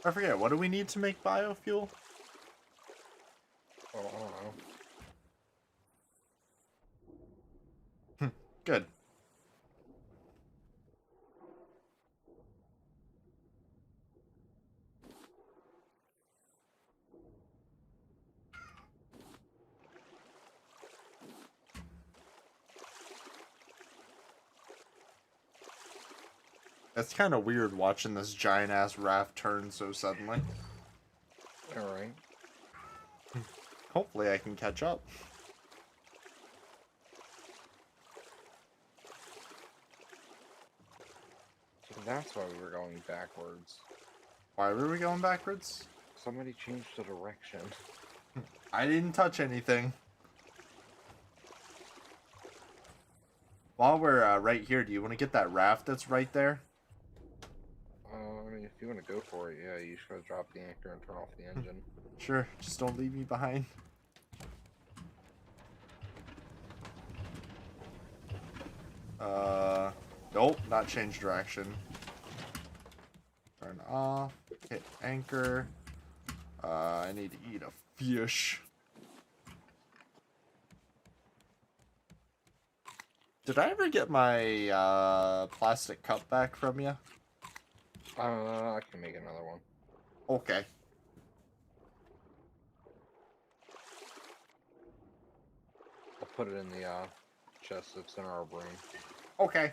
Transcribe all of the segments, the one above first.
I forget, what do we need to make biofuel? Oh, I don't know. Good. It's kind of weird watching this giant-ass raft turn so suddenly. Alright. Hopefully I can catch up. So that's why we were going backwards. Why were we going backwards? Somebody changed the direction. I didn't touch anything. While we're right here, do you want to get that raft that's right there? I mean, if you want to go for it, yeah, you just gotta drop the anchor and turn off the engine. Sure, just don't leave me behind. Nope, not change direction. Turn off, hit anchor. I need to eat a fish. Did I ever get my plastic cup back from you? I can make another one. Okay. I'll put it in the chest that's in our room. Okay.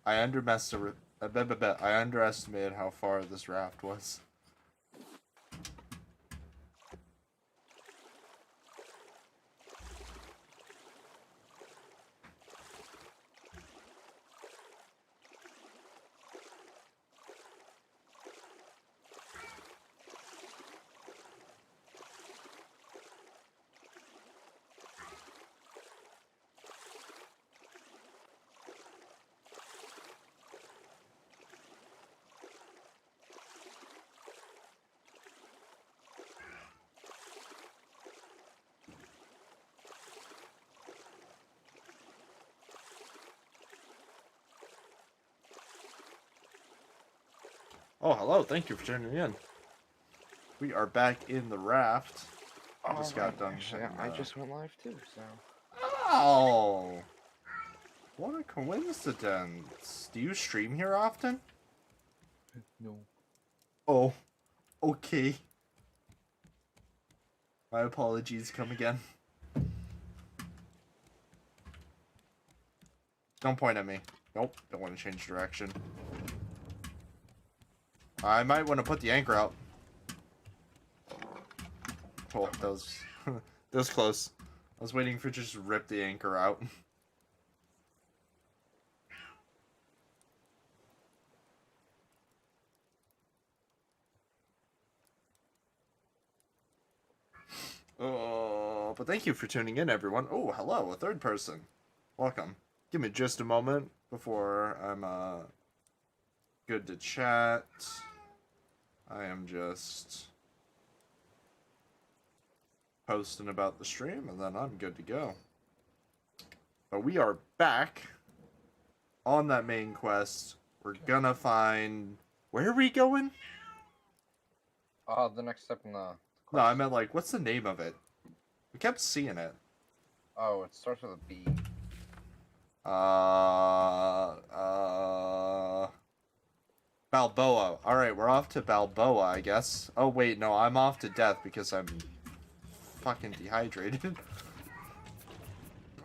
I underestimated how far this raft was. Oh, hello. Thank you for tuning in. We are back in the raft. I just got done. Actually, I just went live too, so. Oh! What a coincidence. Do you stream here often? No. Oh. Okay. My apologies. Come again. Don't point at me. Nope. Don't want to change direction. I might want to put the anchor out. Oh, that was, that was close. I was waiting for just rip the anchor out. Oh, but thank you for tuning in, everyone. Oh, hello, a third person. Welcome. Give me just a moment before I'm good to chat. I am just posting about the stream, and then I'm good to go. But we are back on that main quest. We're gonna find... Where are we going? The next step in the quest. No, I meant, like, what's the name of it? We kept seeing it. Oh, it starts with a B. Balboa. Alright, we're off to Balboa, I guess. Oh, wait, no, I'm off to death because I'm fucking dehydrated.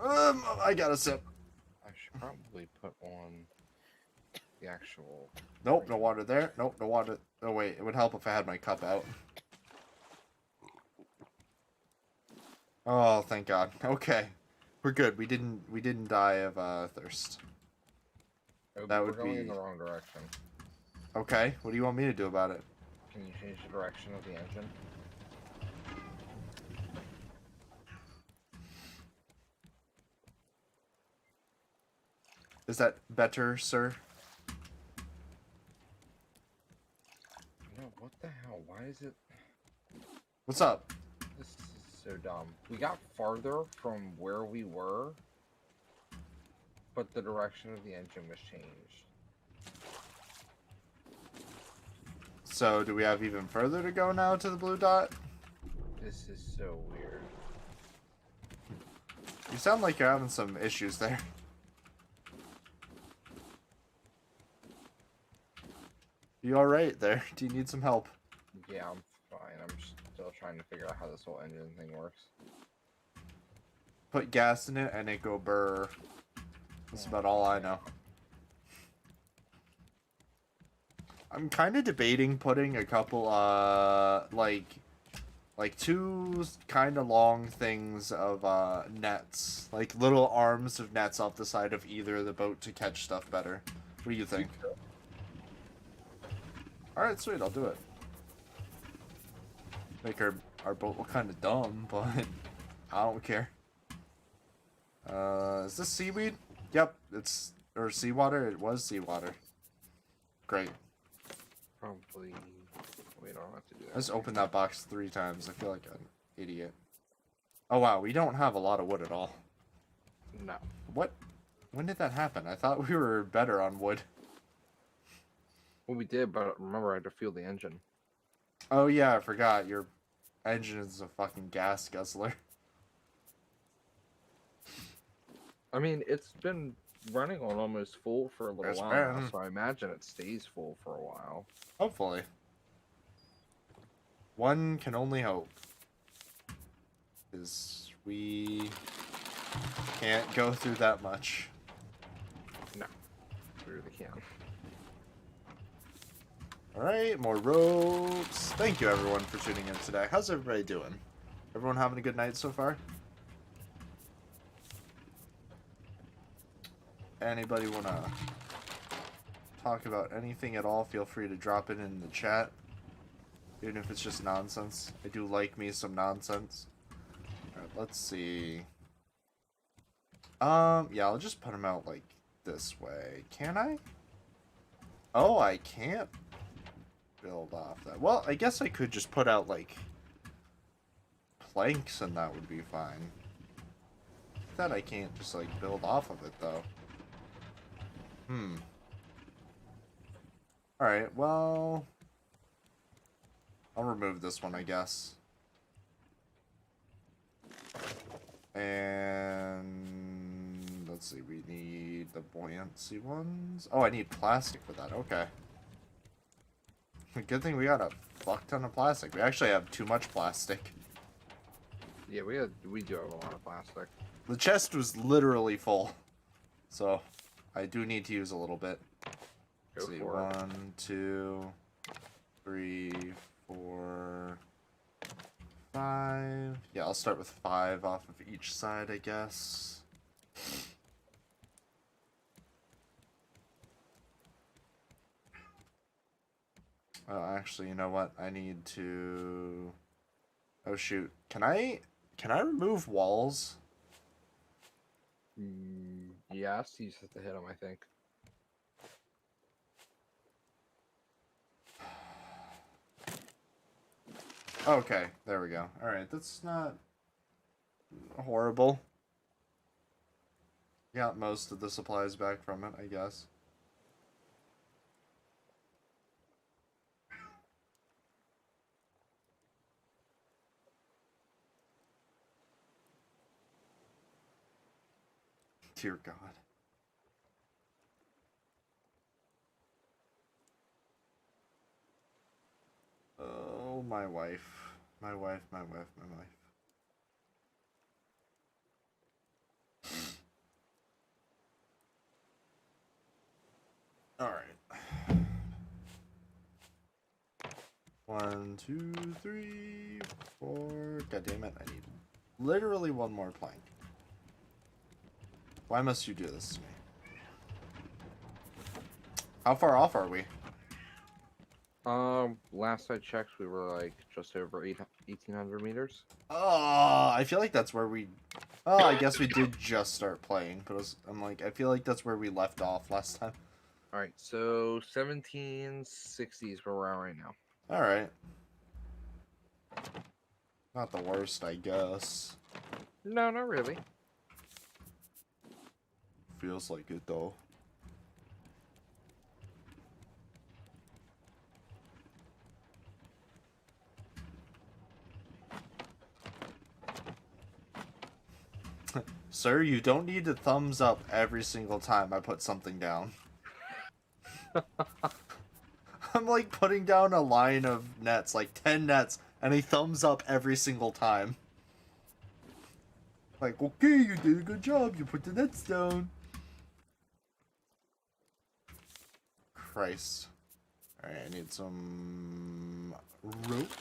I got a sip. I should probably put on the actual... Nope, no water there. Nope, no water. Oh, wait, it would help if I had my cup out. Oh, thank God. Okay. We're good. We didn't die of thirst. That We're would going in be the wrong direction. okay. What do you want me to do about it? Can you change the direction of the engine? Is that better, sir? No, what the hell? Why is it... What's up? This is so dumb. We got farther from where we were, but the direction of the engine was changed. So, do we have even further to go now to the blue dot? This is so weird. You sound like you're having some issues there. You alright there? Do you need some help? Yeah, I'm fine. I'm still trying to figure out how this whole engine thing works. Put gas in it and it go burr. That's about all I know. I'm kind of debating putting a couple, like two kind of long things of, nets. Like little arms of nets off the side of either of the boat to catch stuff better. What do you think? Alright, sweet, I'll do it. Make our boat look kind of dumb, but I don't care. Is this seaweed? Yep, it's, or seawater? It was seawater. Great. Probably... We don't have to do that. I just opened that box 3 times. I feel like an idiot. Oh wow, we don't have a lot of wood at all. No. What? When did that happen? I thought we were better on wood. Well, we did, but remember I had to fuel the engine. Oh yeah, I forgot. Your engine is a fucking gas guzzler. I mean, it's been running on almost full for a little It's while now, been. so I imagine it stays full for a while. Hopefully. One can only hope. Because we can't go through that much. No. We really can't. Alright, more ropes. Thank you everyone for tuning in today. How's everybody doing? Everyone having a good night so far? Anybody wanna talk about anything at all? Feel free to drop it in the chat. Even if it's just nonsense. I do like me some nonsense. Alright, let's see. Yeah, I'll just put them out like this way. Can I? Oh, I can't build off that. Well, I guess I could just put out like planks and that would be fine. That I can't just like build off of it though. Alright, well, I'll remove this one, I guess. And let's see, we need the buoyancy ones. Oh, I need plastic for that. Okay. Good thing we got a fuck ton of plastic. We actually have too much plastic. Yeah, we do have a lot of plastic. The chest was literally full. So, I do need to use a little bit. Go Let's see, for it. 1, 2, 3, 4, 5. Yeah, I'll start with 5 off of each side, I guess. Oh, actually, you know what? I need to... Oh, shoot. Can I remove walls? Yes, you just have to hit him, I think. Okay, there we go. Alright, that's not horrible. Got most of the supplies back from it, I guess. Dear God. Oh, my wife. My wife, my wife, my wife. Alright. 1, 2, 3, 4. God damn it, I need literally one more plank. Why must you do this to me? How far off are we? Last I checked, we were like just over 1,800 meters. Oh, I feel like that's where we... Oh, I guess we did just start playing, but I'm like, I feel like that's where we left off last time. Alright, so 1760 is where we're at right now. Alright. Not the worst, I guess. No, not really. Feels like it, though. Sir, you don't need to thumbs up every single time I put something down. I'm like putting down a line of nets, like 10 nets, and he thumbs up every single time. Like, okay, you did a good job, you put the nets down. Christ. Alright, I need some rope.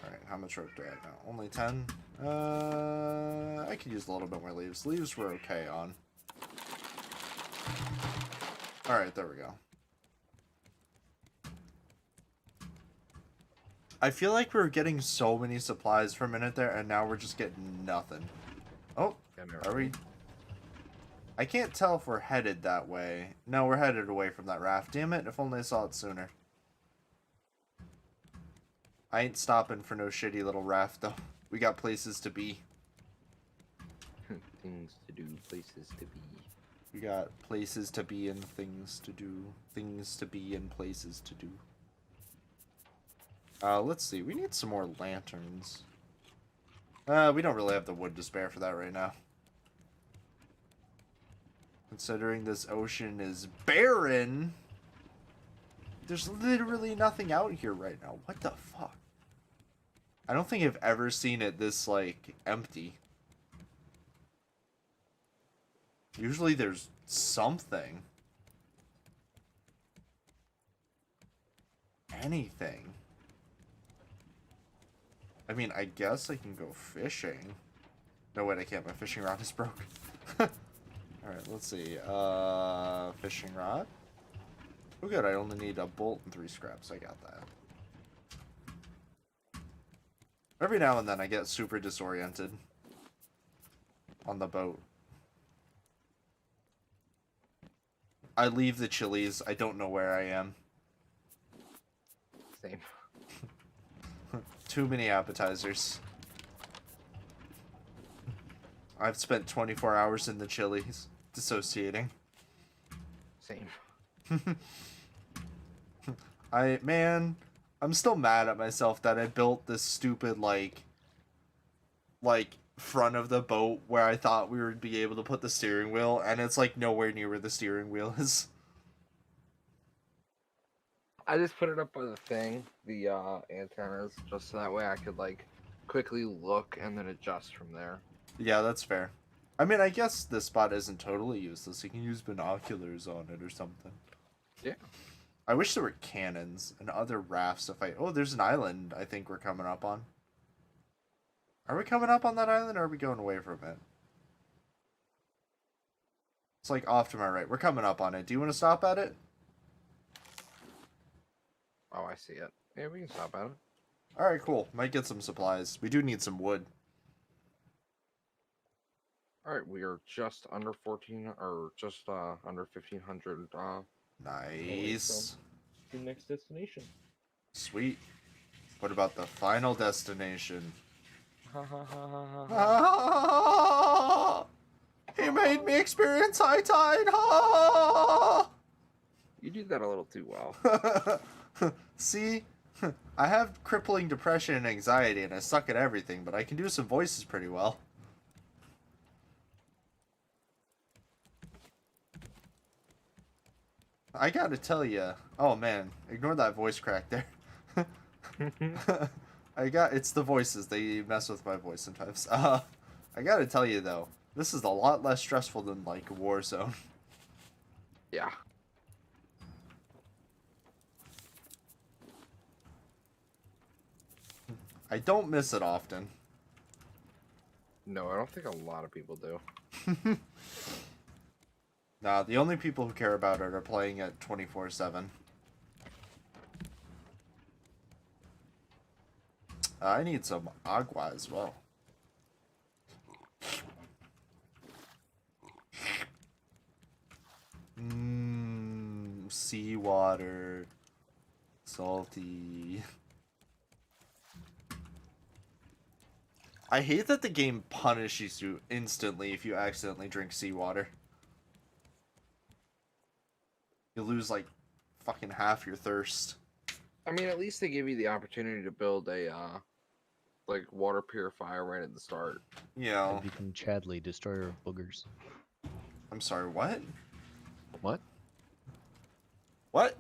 Alright, how much rope do I have now? Only 10? I could use a little bit more leaves. Leaves we're okay on. Alright, there we go. I feel like we were getting so many supplies for a minute there, and now we're just getting nothing. Oh, are we? I can't tell if we're headed that way. No, we're headed away from that raft. Damn it, if only I saw it sooner. I ain't stopping for no shitty little raft, though. We got places to be. Things to do, places to be. We got places to be and things to do. Things to be and places to do. Let's see. We need some more lanterns. We don't really have the wood to spare for that right now. Considering this ocean is barren, there's literally nothing out here right now. What the fuck? I don't think I've ever seen it this, like, empty. Usually there's something. Anything. I mean, I guess I can go fishing. No, wait, I can't. My fishing rod is broke. Alright, let's see. Fishing rod. Oh, good. I only need a bolt and 3 scraps. I got that. Every now and then I get super disoriented on the boat. I leave the Chili's. I don't know where I am. Same. Too many appetizers. I've spent 24 hours in the Chili's, dissociating. Same. I'm still mad at myself that I built this stupid, like, front of the boat where I thought we would be able to put the steering wheel, and it's, like, nowhere near where the steering wheel is. I just put it up by the thing, the antennas, just so that way I could like quickly look and then adjust from there. Yeah, that's fair. I mean, I guess this spot isn't totally useless. You can use binoculars on it or something. Yeah. I wish there were cannons and other rafts to fight. Oh, there's an island I think we're coming up on. Are we coming up on that island, or are we going away from it? It's like off to my right. We're coming up on it. Do you want to stop at it? Oh, I see it. Yeah, we can stop at it. Alright, cool. Might get some supplies. We do need some wood. Alright, we are just under 14, or just under 1,500. Nice. The next destination. Sweet. What about the final destination? Ha ha ha ha ha. He made me experience high tide. Ha! You do that a little too well. See? I have crippling depression and anxiety, and I suck at everything, but I can do some voices pretty well. I gotta tell you. Oh man, ignore that voice crack there. It's the voices. They mess with my voice sometimes. I gotta tell you though, this is a lot less stressful than like Warzone. Yeah. I don't miss it often. No, I don't think a lot of people do. Nah, the only people who care about it are playing it 24/7. I need some agua as well. Seawater. Salty. I hate that the game punishes you instantly if you accidentally drink seawater. You lose like fucking half your thirst. I mean, at least they give you the opportunity to build a like water purifier right at the start. You know, I become Chadley, destroyer of boogers. I'm sorry, what? What? What?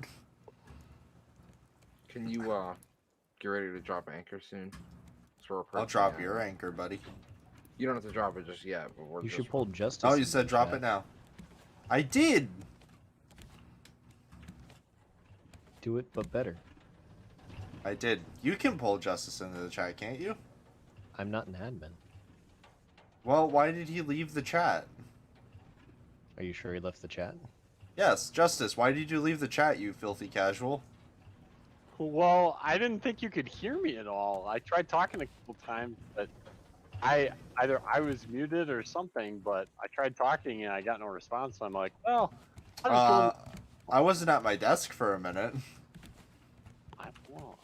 Can you get ready to drop anchor soon? So we're I'll approaching drop the your island. anchor, buddy. You don't have to drop it just yet, but we're You just should pull justice. Oh, you into said the drop chat. it now. I did! Do it, but better. I did. You can pull Justice into the chat, can't you? I'm not an admin. Well, why did he leave the chat? Are you sure he left the chat? Yes, Justice, why did you leave the chat, you filthy casual? Well, I didn't think you could hear me at all. I tried talking a couple times, but either I was muted or something. But I tried talking and I got no response. So I'm like, well, I'll just I wasn't at my desk for a minute.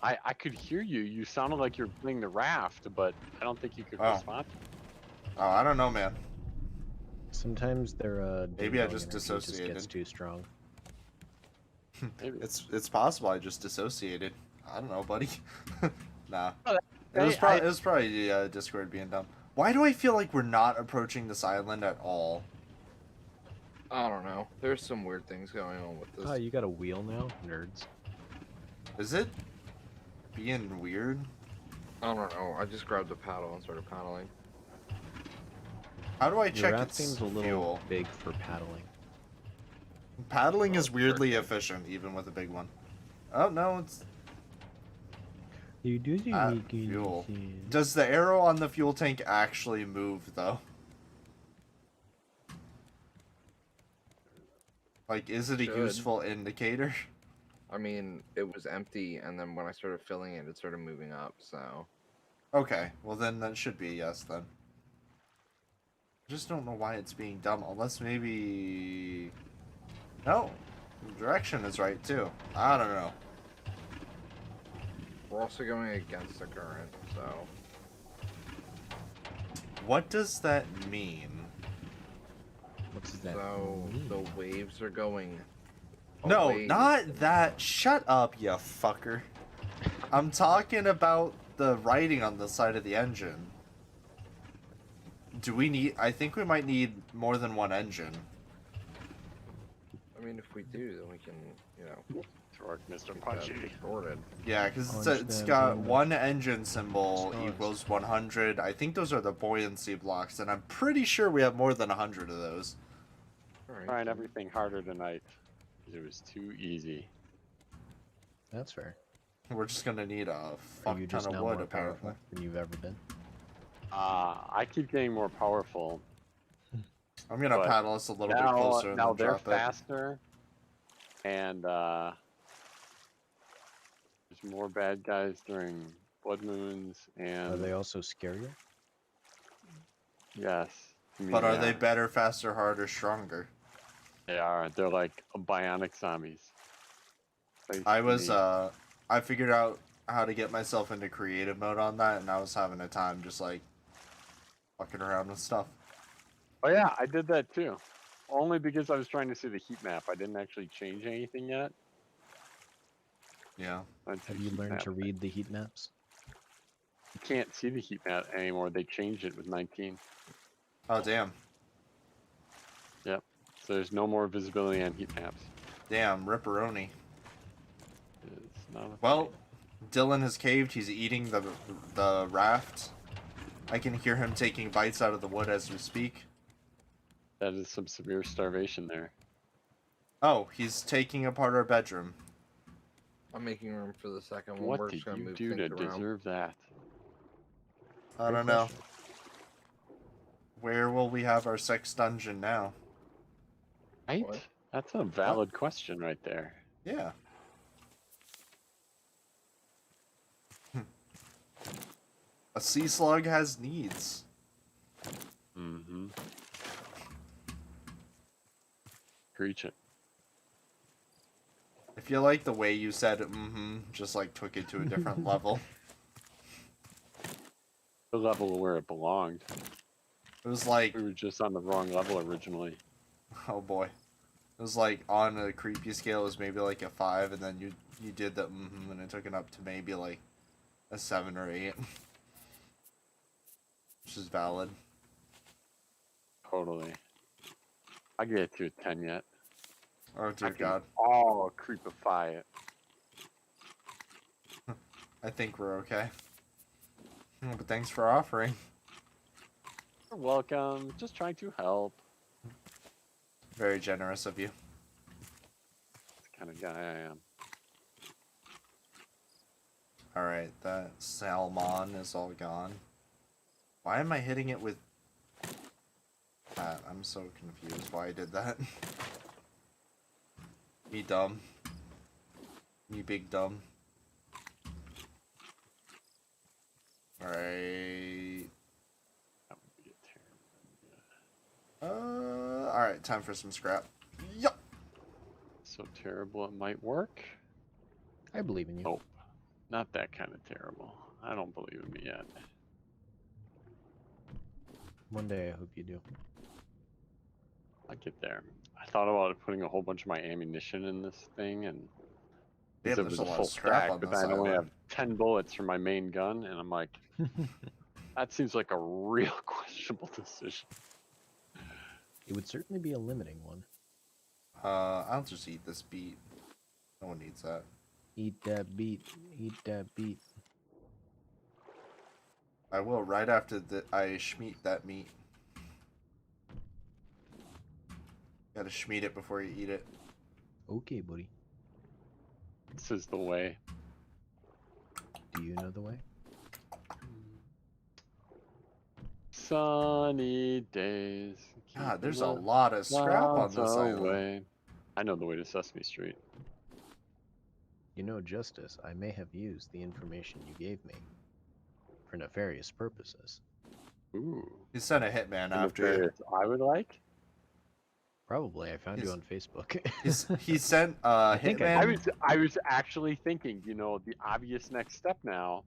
I could hear you. You sounded like you're playing the raft, but I don't think you could Oh. respond. Oh, I don't know, man. Sometimes their Maybe I ding-dong just energy dissociated. gets too strong. Maybe. It's possible I just dissociated. I don't know, buddy. Nah. Oh, It was, I- it was probably Discord being dumb. Why do I feel like we're not approaching this island at all? I don't know. There's some weird things going on with this. Oh, you got a wheel now, nerds. Is it being weird? I don't know. I just grabbed a paddle and started paddling. How do I Your check raft its seems a little fuel? big for paddling. Paddling is Oh, weirdly perfect. efficient, even with a big one. Oh, no, it's... You do the fuel. Does the arrow on the fuel tank actually move, though? Like, is it a Should. useful indicator? I mean, it was empty, and then when I started filling it, it started moving up, so... Okay, well then that should be a yes, then. I just don't know why it's being dumb, unless maybe... No, the direction is right, too. I don't know. We're also going against the current, so... What does that mean? What does that So, mean? the waves are going... No, away. not that. Shut up, you fucker. I'm talking about the writing on the side of the engine. Do we need... I think we might need more than one engine. I mean, if we do, then we can, you know... Torque, Mr. keep that Punchy. sorted. Yeah, because Punch it's them got in the one engine symbol stars. equals 100. I think those are the buoyancy blocks, and I'm pretty sure we have more than 100 of those. Alright. Trying everything harder tonight. 'Cause it was too easy. That's fair. We're just gonna need a Are fuck you ton just of now wood, more apparently. powerful than you've ever been? I keep getting more powerful. I'm gonna But paddle us a little bit Now, closer and now then they're drop it. faster, and there's more bad guys during blood moons, Are and they also scarier? yes. I mean, But are they yeah, better, faster, harder, stronger? They are. They're like bionic zombies. They I was, need- I figured out how to get myself into creative mode on that, and I was having a time just, like, fucking around with stuff. Oh yeah, I did that too. Only because I was trying to see the heat map. I didn't actually change anything yet. Yeah. Have you learned to read the heat maps? You can't see the heat map anymore. They changed it with 19. Oh, damn. So there's no more visibility on heat maps. Damn, ripperoni. It's not a Well, thing. Dylan has caved. He's eating the raft. I can hear him taking bites out of the wood as we speak. That is some severe starvation there. Oh, he's taking apart our bedroom. I'm making room for the second one. What We're did just gonna you move do to things around. deserve that? I Great don't know. question. where will we have our sex dungeon now? Right? What? That's a valid question right there. Yeah. A sea slug has needs. Mm-hmm. Preach it. I feel like the way you said just like took it to a different level. The level where it belonged. It was like, We were just on the wrong level originally. oh boy. It was like on a creepy scale it was maybe like a 5 and then you did the and it took it up to maybe like a 7 or 8. Which is valid. Totally. I get it to a 10 yet. Oh I dear can god. all creepify it. I think we're okay. But thanks for offering. You're welcome. Just trying to help. Very generous of you. That's the kind of guy I am. Alright, that salmon is all gone. Why am I hitting it with that? I'm so confused why I did that. Me dumb. Me big dumb. Alright. That would be a terrible idea. Alright, time for some scrap. Yup! So terrible it might work? I believe in you. Nope. Not that kind of terrible. I don't believe in me yet. One day I hope you do. I'll get there. I thought about putting a whole bunch of my ammunition in this thing and Damn, because it there's was a a lot full of scrap stack, on but this then I only island. have 10 bullets for my main gun, and I'm like, that seems like a real questionable decision. It would certainly be a limiting one. I'll just eat this beet. No one needs that. Eat that beat. Eat that beat. I will right after I schmeat that meat. Gotta schmeat it before you eat it. Okay, buddy. This is the way. Do you know the way? Sunny days. God, there's keep a the lot of scrap on clouds this island. away. I know the way to Sesame Street. You know, Justice, I may have used the information you gave me for nefarious purposes. Ooh. He sent a hitman The after you. nefarious I would like. Probably, I found you on Facebook. He sent a think hitman. I was actually thinking, you know, the obvious next step now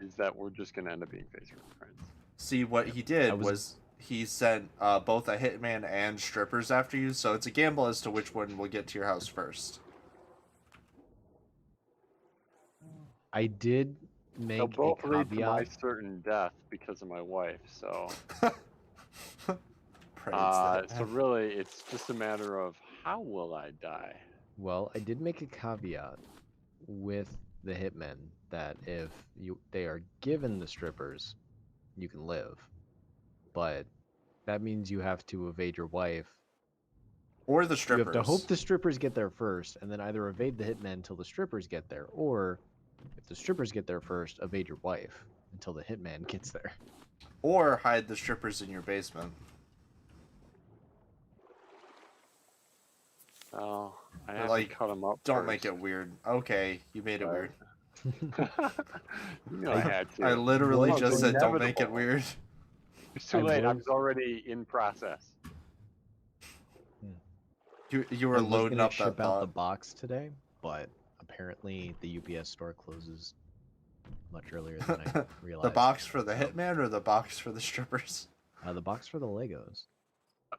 is that we're just gonna end up being Facebook friends. See, what he did I was- was he sent both a hitman and strippers after you, so it's a gamble as to which one will get to your house first. I did They'll make a both lead to my caveat. certain death because of my wife. So, Praise that. so really, it's just a matter of how will I die? Well, I did make a caveat with the hitmen that if they are given the strippers, you can live. But that means you have to evade your wife. Or the You strippers. have to hope the strippers get there first, and then either evade the hitmen until the strippers get there, or if the strippers get there first, evade your wife until the hitman gets there. Or hide the strippers in your basement. Oh, I Or, have like, to cut them up. Don't make first. it weird. Okay, you made it Right. weird. You know I had to. I literally Well, just it's said don't make it inevitable. weird. It's too I late. I was- was already in process. You were I was loading gonna up that ship out the thought. box today, but apparently the UPS store closes much earlier than I realized. The box for the hitman or the box for the strippers? The box for the Legos.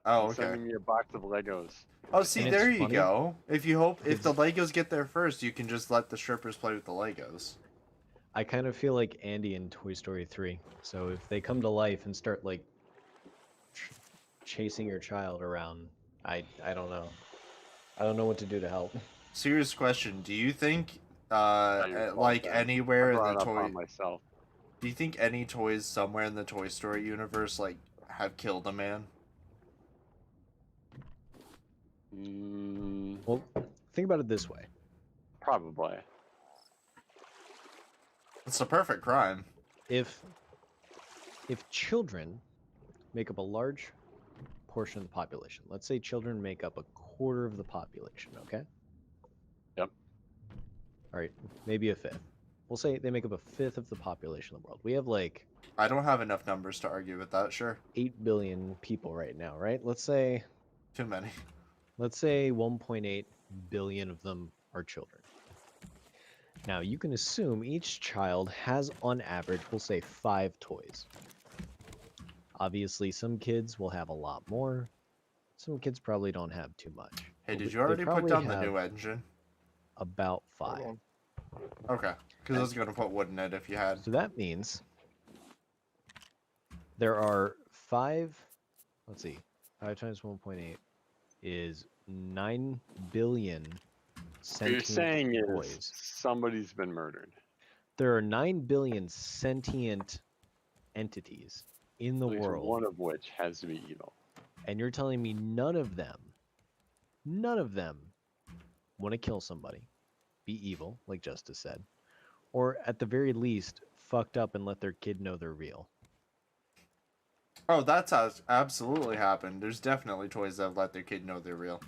Oh, okay. Sending me a box of Legos. Oh, see, And there it's you funny, go. If the Legos get there first, you can just let the strippers play with the Legos. I kind of feel like Andy in Toy Story 3. So if they come to life and start like chasing your child around, I don't know. I don't know what to do to help. Serious question: do you think, Not your fault, like Ben. anywhere I in brought the it up toy, on myself. do you think any toys somewhere in the Toy Story universe like have killed a man? Mm, Well, think about it this way. probably. It's a perfect crime. If children make up a large portion of the population. Let's say children make up a quarter of the population, okay? Yep. All right, maybe a fifth. We'll say they make up a fifth of the population of the world. We have like I don't have enough numbers to argue with that. Sure, 8 billion people right now, right? Let's say too many. 1.8 billion of them are children. Now, you can assume each child has, on average, we'll say 5 toys. Obviously, some kids will have a lot more. Some kids probably don't have too much. Hey, But did they you already put probably down the have new engine? About Hold 5. on. Okay, because I was gonna put wood in it if you had. So that means there are 5, let's see, 5 times 1.8 is 9 billion What you're sentient saying is toys. somebody's been murdered. There are 9 billion sentient entities in the At least world, one of which has to be evil. and you're telling me none of them want to kill somebody, be evil, like Justice said, or at the very least, fucked up and let their kid know they're real. Oh, that's absolutely happened. There's definitely toys that let their kid know they're real.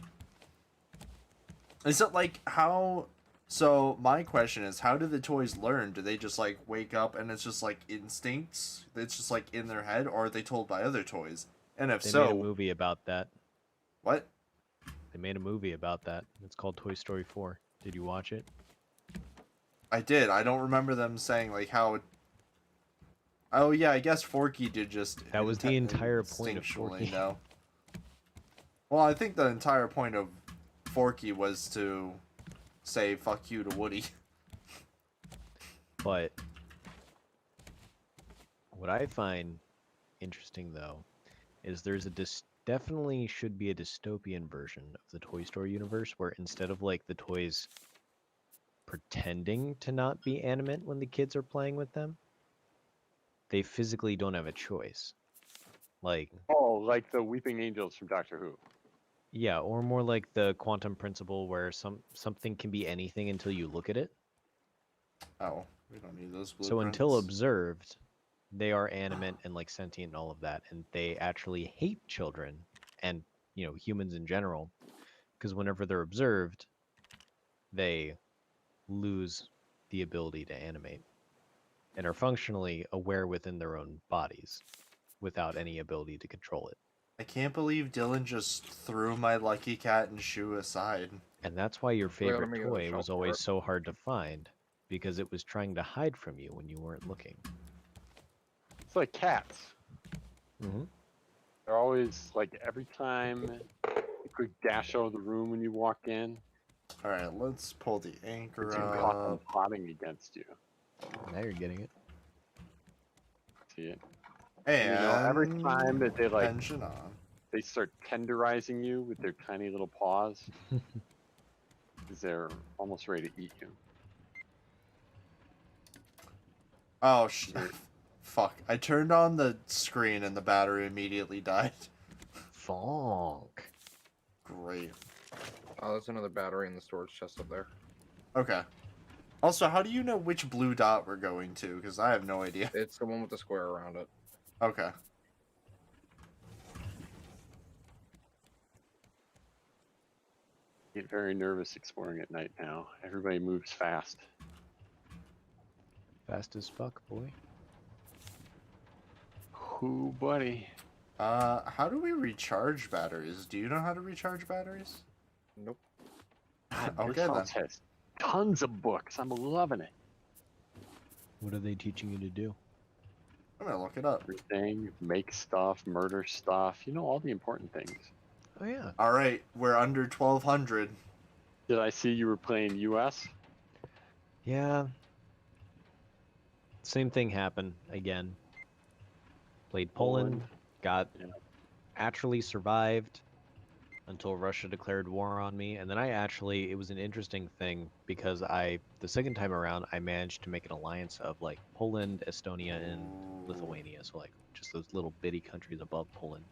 Is it like how? So my question is, how do the toys learn? Do they just like wake up and it's just like instincts? It's just like in their head, or are they told by other toys? And if They so, made a movie about that. what? They made a movie about that. It's called Toy Story 4. Did you watch it? I did. I don't remember them saying like how. Oh yeah, I guess Forky did just. That was the entire point of instinctually Forky. know. Well, I think the entire point of Forky was to say "fuck you" to Woody. But what I find interesting, though, is there's a definitely should be a dystopian version of the Toy Story universe where instead of like the toys pretending to not be animate when the kids are playing with them, they physically don't have a choice. Like, Oh, like the Weeping Angels from Doctor Who. yeah, or more like the quantum principle where something can be anything until you look at it. Oh, we don't need those blueprints. So until observed, they are animate and like sentient and all of that, and they actually hate children and humans in general, because whenever they're observed, they lose the ability to animate and are functionally aware within their own bodies without any ability to control it. I can't believe Dylan just threw my lucky cat and shoe aside. And that's why your Wait, let favorite me go to the toy shop was for always it. so hard to find, because it was trying to hide from you when you weren't looking. It's like cats. Mm-hmm. They're always like every time a quick dash out of the room when you walk in, All right, let's pull the anchor it's caught them up. plotting against you. Now you're getting it. See it? And You know, every time that they like engine on. they start tenderizing you with their tiny little paws, because they're almost ready to eat you. Oh fuck! I turned on the screen and the battery immediately died. Fonk. Great. Oh, there's another battery in the storage chest up there. Okay. Also, how do you know which blue dot we're going to? Because I have no idea. It's the one with the square around it. Okay. Get very nervous exploring at night now. Everybody moves fast. Fast as fuck, boy. Ooh, buddy. How do we recharge batteries? Do you know how to recharge batteries? Nope. God, Okay, this house has tons of books. I'm loving it. What are they teaching you to do? I'm gonna look it up. Everything, make stuff, murder stuff. You know, all the important things. Oh yeah. All right, we're under 1200. Did I see you were playing US? Yeah. Same thing happened again. Played Poland, got Yeah. actually survived until Russia declared war on me, and then it was an interesting thing because the second time around I managed to make an alliance of like Poland, Estonia, and Lithuania, so like just those little bitty countries above Poland.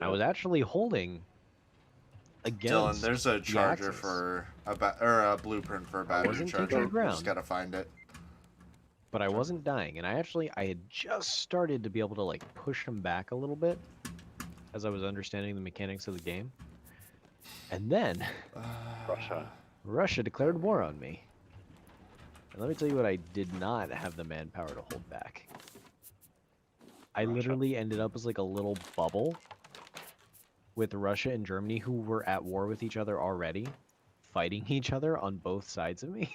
And I was actually holding Dylan, against there's a the charger Axis. for a blueprint for a battery wasn't charger. taking We ground. just gotta find it. but I wasn't dying, and I had just started to be able to like push him back a little bit as I was understanding the mechanics of the game. And then Russia. Russia declared war on me. And let me tell you what I did not have the manpower to hold back. I Russia. literally ended up as like a little bubble with Russia and Germany, who were at war with each other already, fighting each other on both sides of me.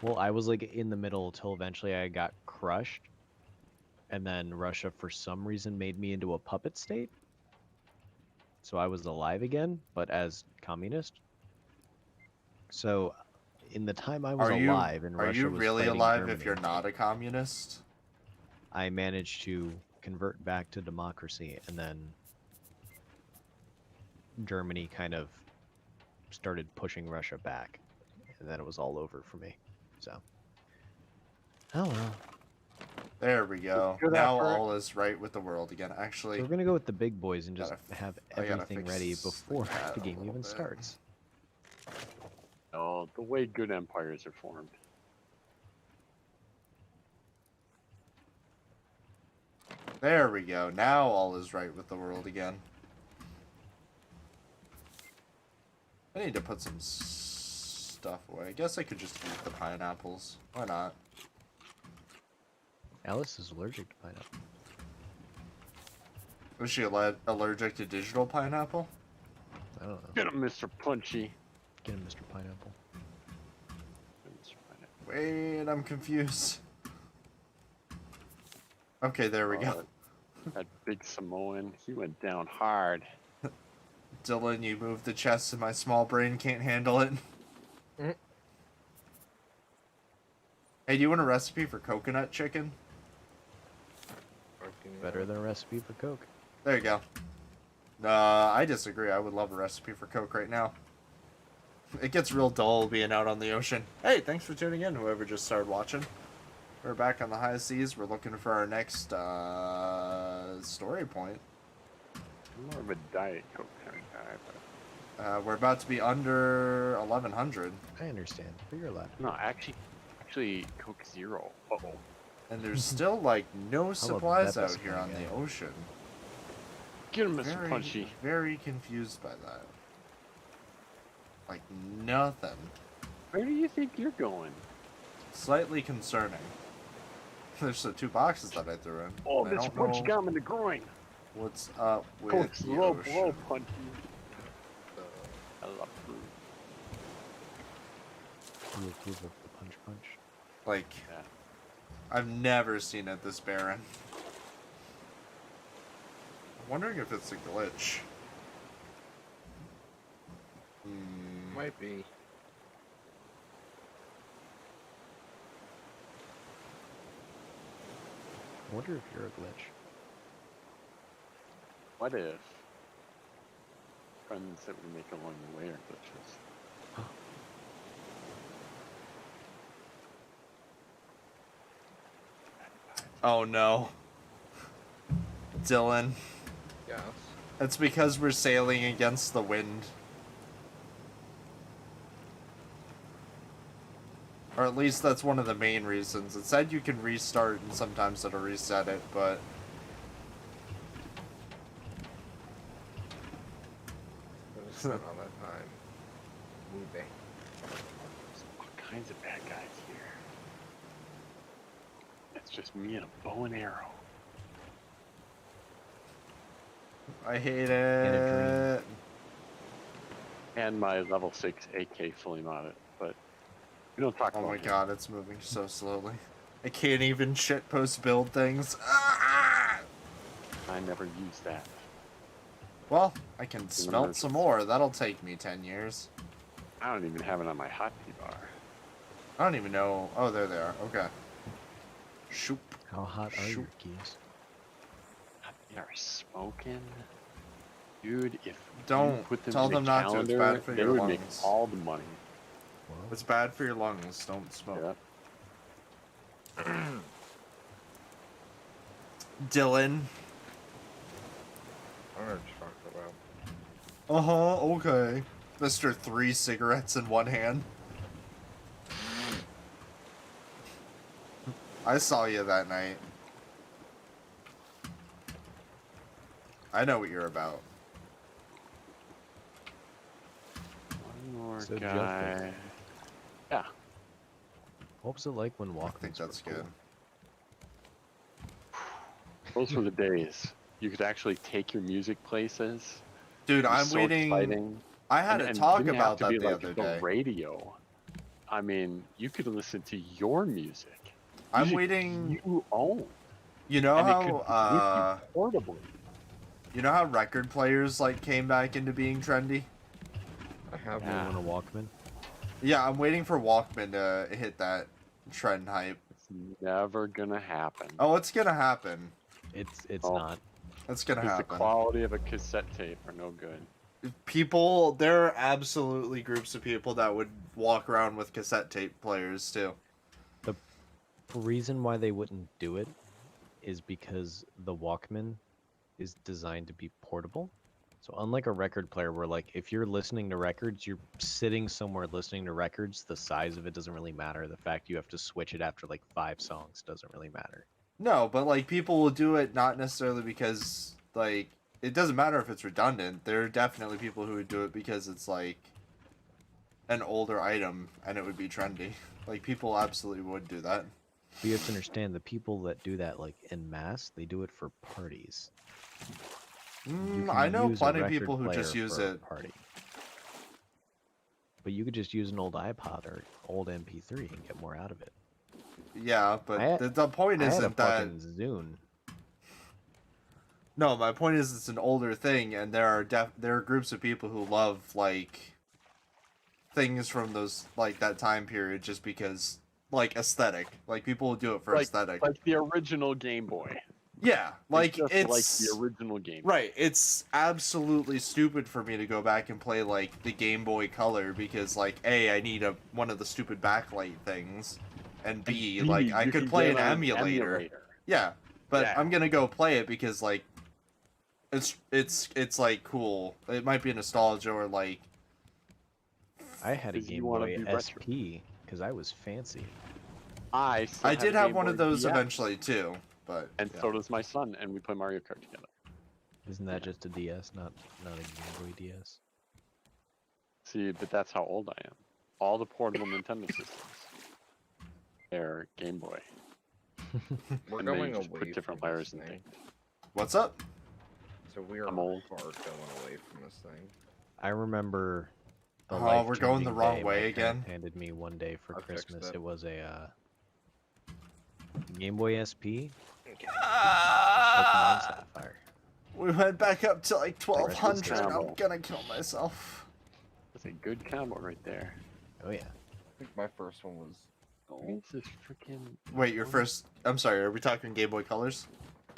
Well, I was like in the middle till eventually I got crushed. And then Russia, for some reason, made me into a puppet state. So I was alive again, but as communist. So in the time I was alive and Are Russia you was really fighting alive Germany, if you're not a communist? I managed to convert back to democracy, and then Germany kind of started pushing Russia back, and then it was all over for me. So, oh well. There we go. Good Now effort. all is right with the world again. So Actually, we're gonna go with the big boys and just Gotta have I gotta everything ready fix the before cat the a game little even bit. starts. Oh, the way good empires are formed. there we go. Now all is right with the world again. I need to put some stuff away. I guess I could just eat the pineapples. Why not? Alice is allergic to pineapple. Was she allergic to digital pineapple? I don't know. Get him, Mr. Punchy. Get him, Mr. Pineapple. Get him, Mr. Pineapple. Wait, I'm confused. Okay, there we go. That big Samoan, he went down hard. Dylan, you moved the chest and my small brain can't handle it. Mhm. Hey, do you want a recipe for coconut chicken? Fucking Better than a recipe for Coke. There you go. I disagree. I would love a recipe for Coke right now. It gets real dull being out on the ocean. Hey, thanks for tuning in, whoever just started watching. We're back on the high seas. We're looking for our next story point. I'm more of a Diet Coke kind of guy, but We're about to be under 1100, I understand, but you're allowed. no, actually, Coke Zero. Uh-oh. and there's still like no supplies out Pepsi here on guy. the ocean. Get him, Mr. Punchy. Very confused by that. Like nothing. Where do you think you're going? Slightly concerning. There's the 2 boxes that I threw in. Oh, I Mr. don't Punchy know got him in the groin. what's up with Coke's the low ocean. blow, Punchy. I love food. You approve of the punch punch? Like, Yeah. I've never seen it this barren. I'm wondering if it's a glitch. Might be. I wonder if you're a glitch. What if friends that we make along the way are glitches? Oh no. Dylan, Yes. it's because we're sailing against the wind. Or at least that's one of the main reasons. It said you can restart and sometimes it'll reset it, but But it's not all that time. Moving. There's all kinds of bad guys here. It's just me and a bow and arrow. I hate a it. And my level 6 AK fully modded, but we don't talk Oh about my it. god, it's moving so slowly. I can't even shitpost build things. Ah! I never use that. Well, I can smelt some more. That'll take me 10 years. I don't even have it on my hotkey bar. I don't even know. Oh, there they are. Okay. Shoop. How hot are your Shoot. keys? They are smoking. Dude, if Don't you put them tell in the them not to, it's calendar, bad for they your would make lungs. all the money. Well, It's bad for your lungs. Don't smoke. Yeah. Dylan. I don't know what you're talking about. Uh-huh, okay. Mr. 3 cigarettes in one hand. I saw you that night. I know what you're about. One more So guy. Yeah. What was it like when I Walkmans think that's were cool? good. Those were the days. You could actually take your music places. Dude, It was I'm so waiting. exciting. I had And a talk didn't have about to that be the like other the day. radio. I mean, you could listen to your music. I'm Music waiting. You own. You know And it could how be with you portably. you know how record players like came back into being trendy? I have You Yeah. want a Walkman? Yeah, I'm waiting for Walkman to hit that trend hype. It's never gonna happen. Oh, it's gonna happen. It's Oh. not. It's gonna Because the happen. quality of a cassette tape are no good. People, there are absolutely groups of people that would walk around with cassette tape players too. The reason why they wouldn't do it is because the Walkman is designed to be portable. So unlike a record player where like if you're listening to records, you're sitting somewhere listening to records, the size of it doesn't really matter. The fact you have to switch it after like 5 songs doesn't really matter. No, but like people will do it not necessarily because like it doesn't matter if it's redundant. There are definitely people who would do it because it's like an older item and it would be trendy. Like people absolutely would do that. But you have to understand the people that do that like en masse, they do it for parties. You can I know use a plenty of record people who just player use for a it. party. But you could just use an old iPod or old MP3 and get more out of it. Yeah, but I- the point I had a isn't that. fucking Zune. No, my point is it's an older thing, and there are groups of people who love like things from those like that time period just because like aesthetic. Like people will do it for aesthetic. Like the original Game Boy. Yeah, like just it's like the original Game Boy. right. It's absolutely stupid for me to go back and play like the Game Boy Color because like A, I need one of the stupid backlight things, and B, like I you could can play get an on emulator. Yeah, but Yeah. I'm gonna go play it because like it's like cool. It might be nostalgia or like I had a 'Cause you Game wanna Boy be retro. SP because I was fancy. I still I have did a have Game one Boy of those DS, eventually too, but and yeah. so does my son, and we play Mario Kart together. Isn't that just a DS, not a Game Boy DS? See, but that's how old I am. All the portable Nintendo systems, they're Game Boy, We're and going they just away put different from layers this and thing. things. What's up? So we are I'm old. far going away from this thing. I remember. The Oh, we're going the life-changing wrong day way my parents again? handed me one day for I fixed Christmas. it. It was a Game Boy SP, Pokemon Ah! Sapphire. We went back up to like rest was 1200. I'm terrible. gonna kill myself. That's a good combo right there. Oh yeah. I think my first one was gold. This is freaking. Wait, your first? I'm sorry. Are we talking Game Boy Colors?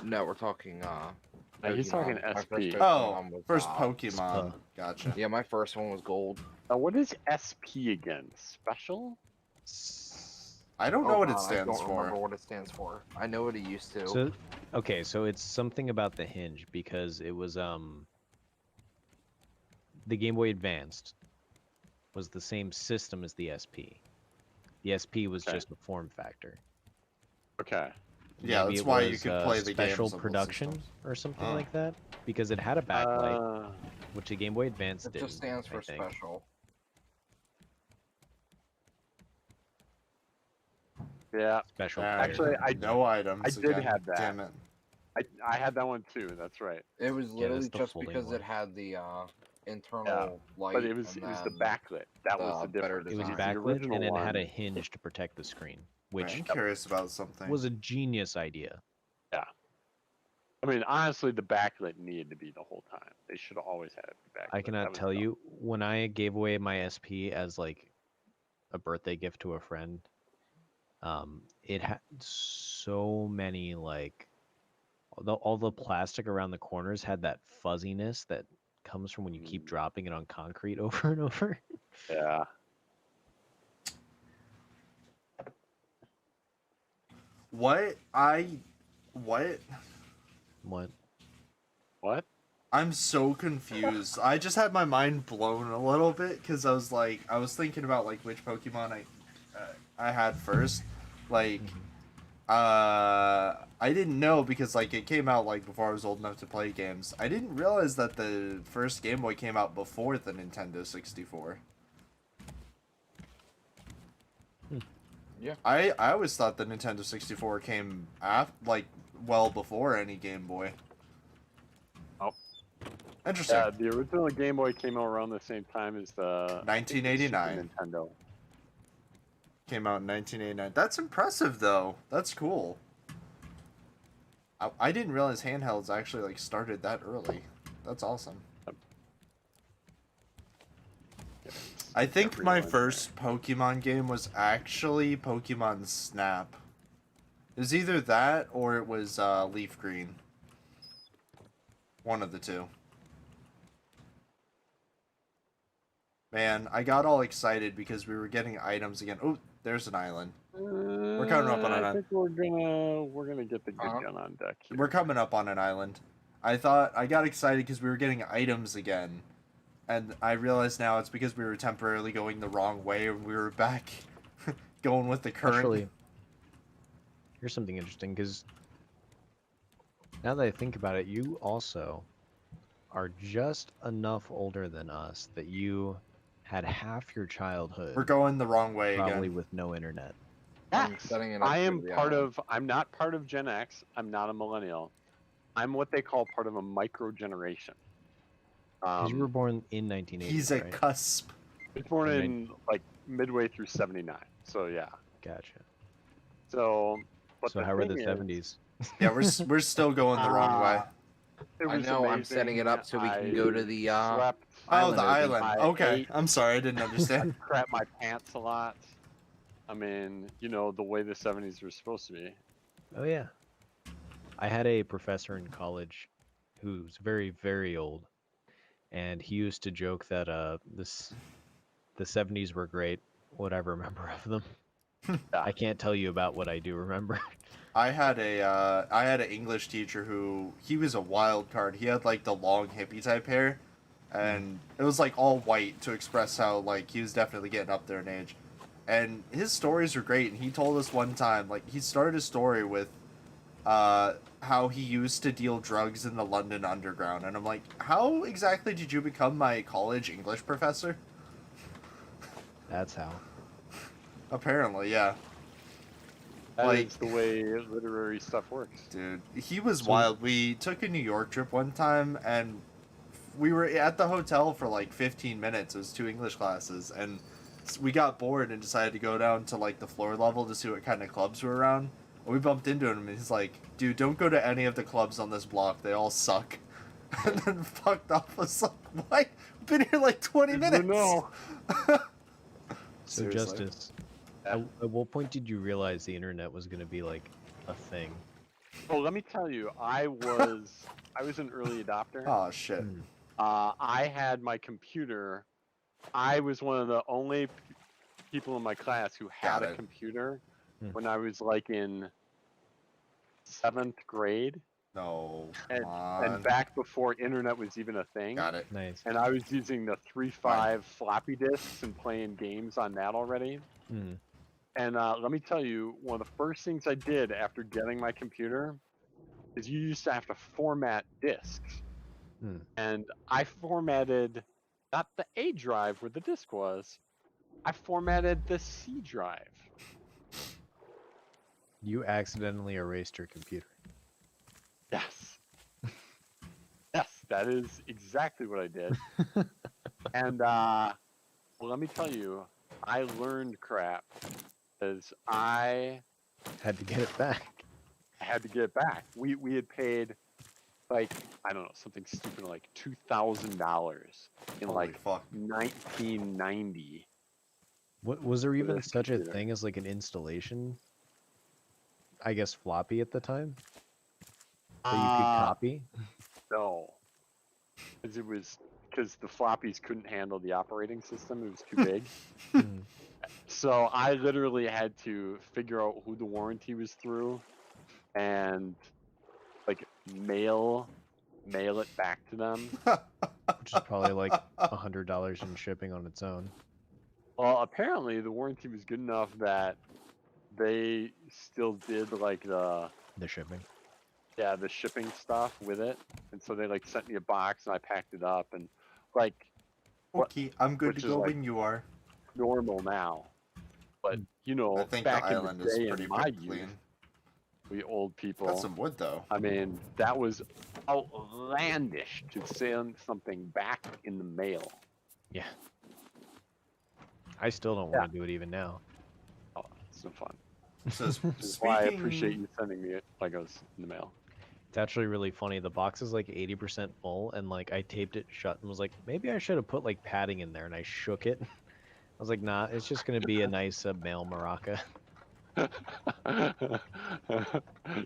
No, we're talking He's talking Pokemon. My SP. first Oh, Pokemon was, first uh, Pokemon. Gotcha. Yeah, my first one was gold. Now, what is SP again? Special? I don't know what it God, I stands don't remember for. what it stands for. I know what it used to. So okay, so it's something about the hinge because it was the Game Boy Advanced was the same system as the SP. The SP was Okay. just a form factor. Okay. Yeah, Maybe that's it why you was, could play the games special on both production systems. or something Oh. like that because it had a backlight, which the Game Boy Advance It didn't. just stands for I think. special. Yeah, Special. Ah, player. Actually, I- no items. I did again. have that. Damn it. I had that one too. That's right. It was Yeah, literally that's the just folding because one. it had the internal light. But it was and the then- backlit. That was the better difference. It was design. The backlit original and it had a one- hinge to protect the screen, Wait, which I'm curious about something. was a genius idea. I mean, honestly, the backlit needed to be the whole time. They should have always had it be backlit. I cannot That was tell dumb. you when I gave away my SP as like a birthday gift to a friend. It had so many like all the plastic around the corners had that fuzziness that comes from when you keep dropping it on concrete over and over. Yeah. What? What? What? What? I'm so confused. I just had my mind blown a little bit because I was thinking about like which Pokemon I had first. Like, I didn't know because like it came out like before I was old enough to play games. I didn't realize that the first Game Boy came out before the Nintendo 64. Yeah. I always thought the Nintendo 64 came like well before any Game Boy. Oh. Interesting. Yeah, the original Game Boy came out around the same time as the I think the Super 1989. Nintendo. Came out in 1989. That's impressive though. That's cool. I didn't realize handhelds actually like started that early. That's awesome. I think my first Pokemon game was actually Pokemon Snap. It was either that or it was Leaf Green. One of the two. Man, I got all excited because we were getting items again. Oh, there's an island. We're coming up on an I island. think we're gonna get the good gun on deck here. We're coming up on an island. I got excited because we were getting items again. And I realize now it's because we were temporarily going the wrong way and we were back going with the current. Actually, here's something interesting because now that I think about it, you also are just enough older than us that you had half your childhood We're going the wrong way probably again. with no internet. I'm Yes, setting it up I for am the part island. of. I'm not part of Gen X. I'm not a millennial. I'm what they call part of a micro generation. Because you were born in 1980. He's a right? cusp. I was born I in like midway through '79. So yeah. Gotcha. So. But So the how were thing the is, 70s? Yeah, we're still going the wrong way. It I was know, I'm setting it amazing. up so we can I go to the slept. Oh, island the Obi. island. I Okay. ate. I'm sorry, I didn't I understand. crap my pants a lot. I mean, you know, the way the '70s were supposed to be. Oh yeah. I had a professor in college who's very, very old, and he used to joke that the 70s were great, what I remember of them. Yeah. I can't tell you about what I do remember. I had an English teacher who he was a wild card. He had like the long hippie type hair, and it was like all white to express how like he was definitely getting up there in age. And his stories were great. And he told us one time like he started a story with how he used to deal drugs in the London Underground, and I'm like, how exactly did you become my college English professor? That's how. Apparently, yeah. That Like- is the way literary stuff works. Dude, he was So- wild. We took a New York trip one time, and we were at the hotel for like 15 minutes. It was 2 English classes, and we got bored and decided to go down to like the floor level to see what kind of clubs were around. And we bumped into him, and he's like, "Dude, don't go to any of the clubs on this block. They all suck." And then fucked off. I was like, "What? We've been here like 20 Good to minutes." know. So Seriously. Justice, at what point did you realize the internet was going to be like a thing? Well, let me tell you, I was an early adopter. Oh shit. Hmm. I had my computer. I was one of the only people in my class who had Got a it. computer Hmm. when I was like in 7th grade, No. Come on. and back before internet was even a thing. Got it. Nice. And I was using the 3.5 floppy disks and playing games on that already. Hmm. And let me tell you, one of the first things I did after getting my computer is you used to have to format disks. Hmm. And I formatted not the A drive where the disk was, I formatted the C drive. You accidentally erased your computer. Yes. Yes, that is exactly what I did. And well, let me tell you, I learned crap because I Had to get it back. had to get it back. We had paid like, I don't know, something stupid like $2,000 in Holy like fuck. 1990. What was there even this such a computer. thing as like an installation? I guess floppy at the time that you could copy. No, because the floppies couldn't handle the operating system. It was too big. Hmm. So I literally had to figure out who the warranty was through, and like mail it back to them. Which is probably like $100 in shipping on its own. Well, apparently the warranty was good enough that they still did like the shipping. the shipping stuff with it, and so they like sent me a box and I packed it up and like What- Okay, I'm good which to is go like- when you are. normal now. But you know, I think the back in island the is day pretty in my clean. youth, we old people. Got some wood though. I mean, that was outlandish to send something back in the mail. Yeah. I still don't want to do it even now. Oh, it's no fun. So Which is why I speaking, appreciate you sending me Legos in the mail. It's actually really funny. The box is like 80% full, and like I taped it shut and was like, maybe I should have put like padding in there, and I shook it. I was like, nah, it's just gonna be a nice mail maraca.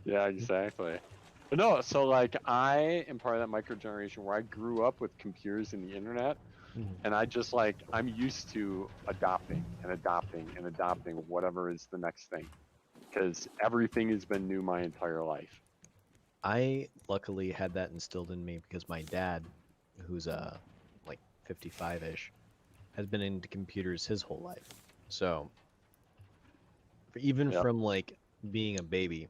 Yeah, exactly. But no, so like I am part of that micro generation where I grew up with computers and the internet, and I just like I'm used to adopting and adopting and adopting whatever is the next thing, because everything has been new my entire life. I luckily had that instilled in me because my dad, who's like 55-ish, has been into computers his whole life. So even Yep. from like being a baby,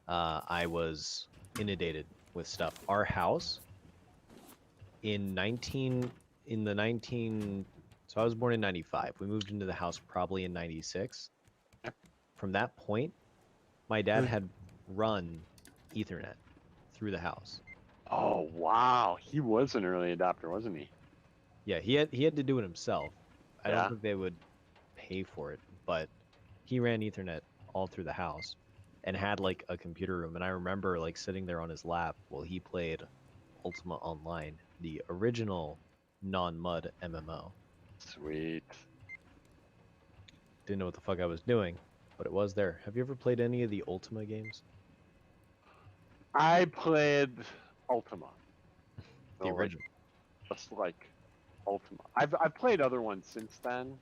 I was inundated with stuff. Our house in the 19 so I was born in 95. We moved into the house probably in 96. From that point, my dad had run Ethernet through the house. Oh wow, he was an early adopter, wasn't he? Yeah, he had to do it himself. I Yeah. don't think they would pay for it, but he ran Ethernet all through the house and had like a computer room. And I remember like sitting there on his lap while he played Ultima Online, the original non-mud MMO. Sweet. Didn't know what the fuck I was doing, but it was there. Have you ever played any of the Ultima games? I played Ultima. The So, like, original. just like Ultima. I've played other ones since then,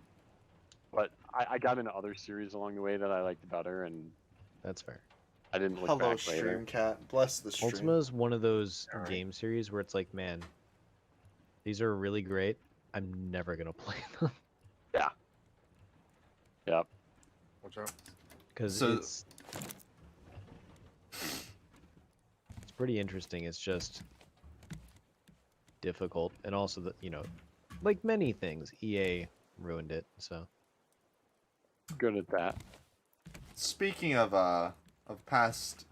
but I got into other series along the way that I liked better, and That's fair. I didn't look hello back later. stream cat. Bless the stream. Ultima is one of those Alright. game series where it's like, man, these are really great. I'm never gonna play them Yep. Watch out. because So- it's pretty interesting. It's just difficult, and also that like many things, EA ruined it. So Good at that. Speaking of past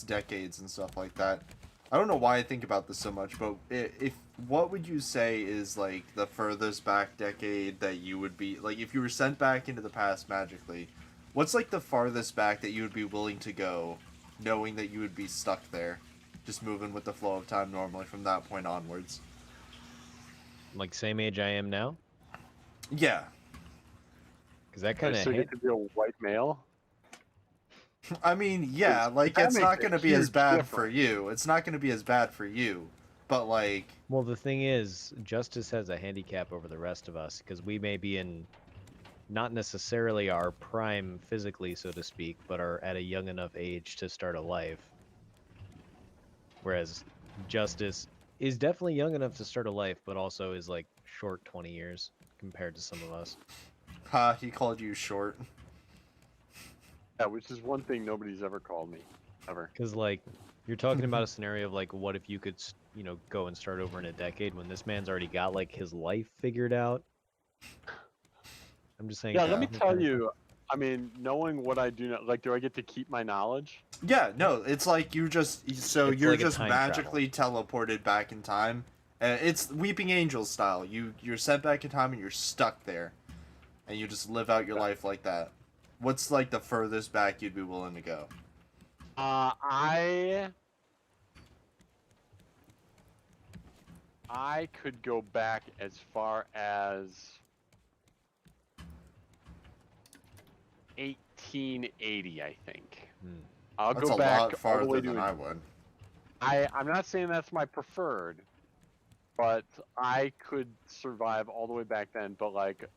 decades and stuff like that, I don't know why I think about this so much, but if what would you say is like the furthest back decade that you would be like if you were sent back into the past magically? What's like the farthest back that you would be willing to go, knowing that you would be stuck there, just moving with the flow of time normally from that point onwards? like same age I am now, Yeah, because that kind of So you hit. get to be a white male. I mean, yeah, like that it's makes not a gonna be as huge bad for difference. you. It's not gonna be as bad for you, but like. Well, the thing is, Justice has a handicap over the rest of us because we may be in not necessarily our prime physically, so to speak, but are at a young enough age to start a life. Whereas Justice is definitely young enough to start a life, but also is like short 20 years compared to some of us. Ha, he called you short. Yeah, which is one thing nobody's ever called me, ever. Because like you're talking about a scenario of like, what if you could, go and start over in a decade when this man's already got like his life figured out? I'm just saying. Yeah, let me technically tell kind of- you. I mean, knowing what I do now, like, do I get to keep my knowledge? Yeah, no, it's like you just so It's you're like a just time magically teleported back in time. It's Weeping Angel style. You're sent back in time and you're stuck there, and you just live out your life like that. What's like the furthest back you'd be willing to go? I could go back as far as 1880, I think. Hmm. I'll That's go a back lot all the farther way than to. I would. I'm not saying that's my preferred, but I could survive all the way back then. But like,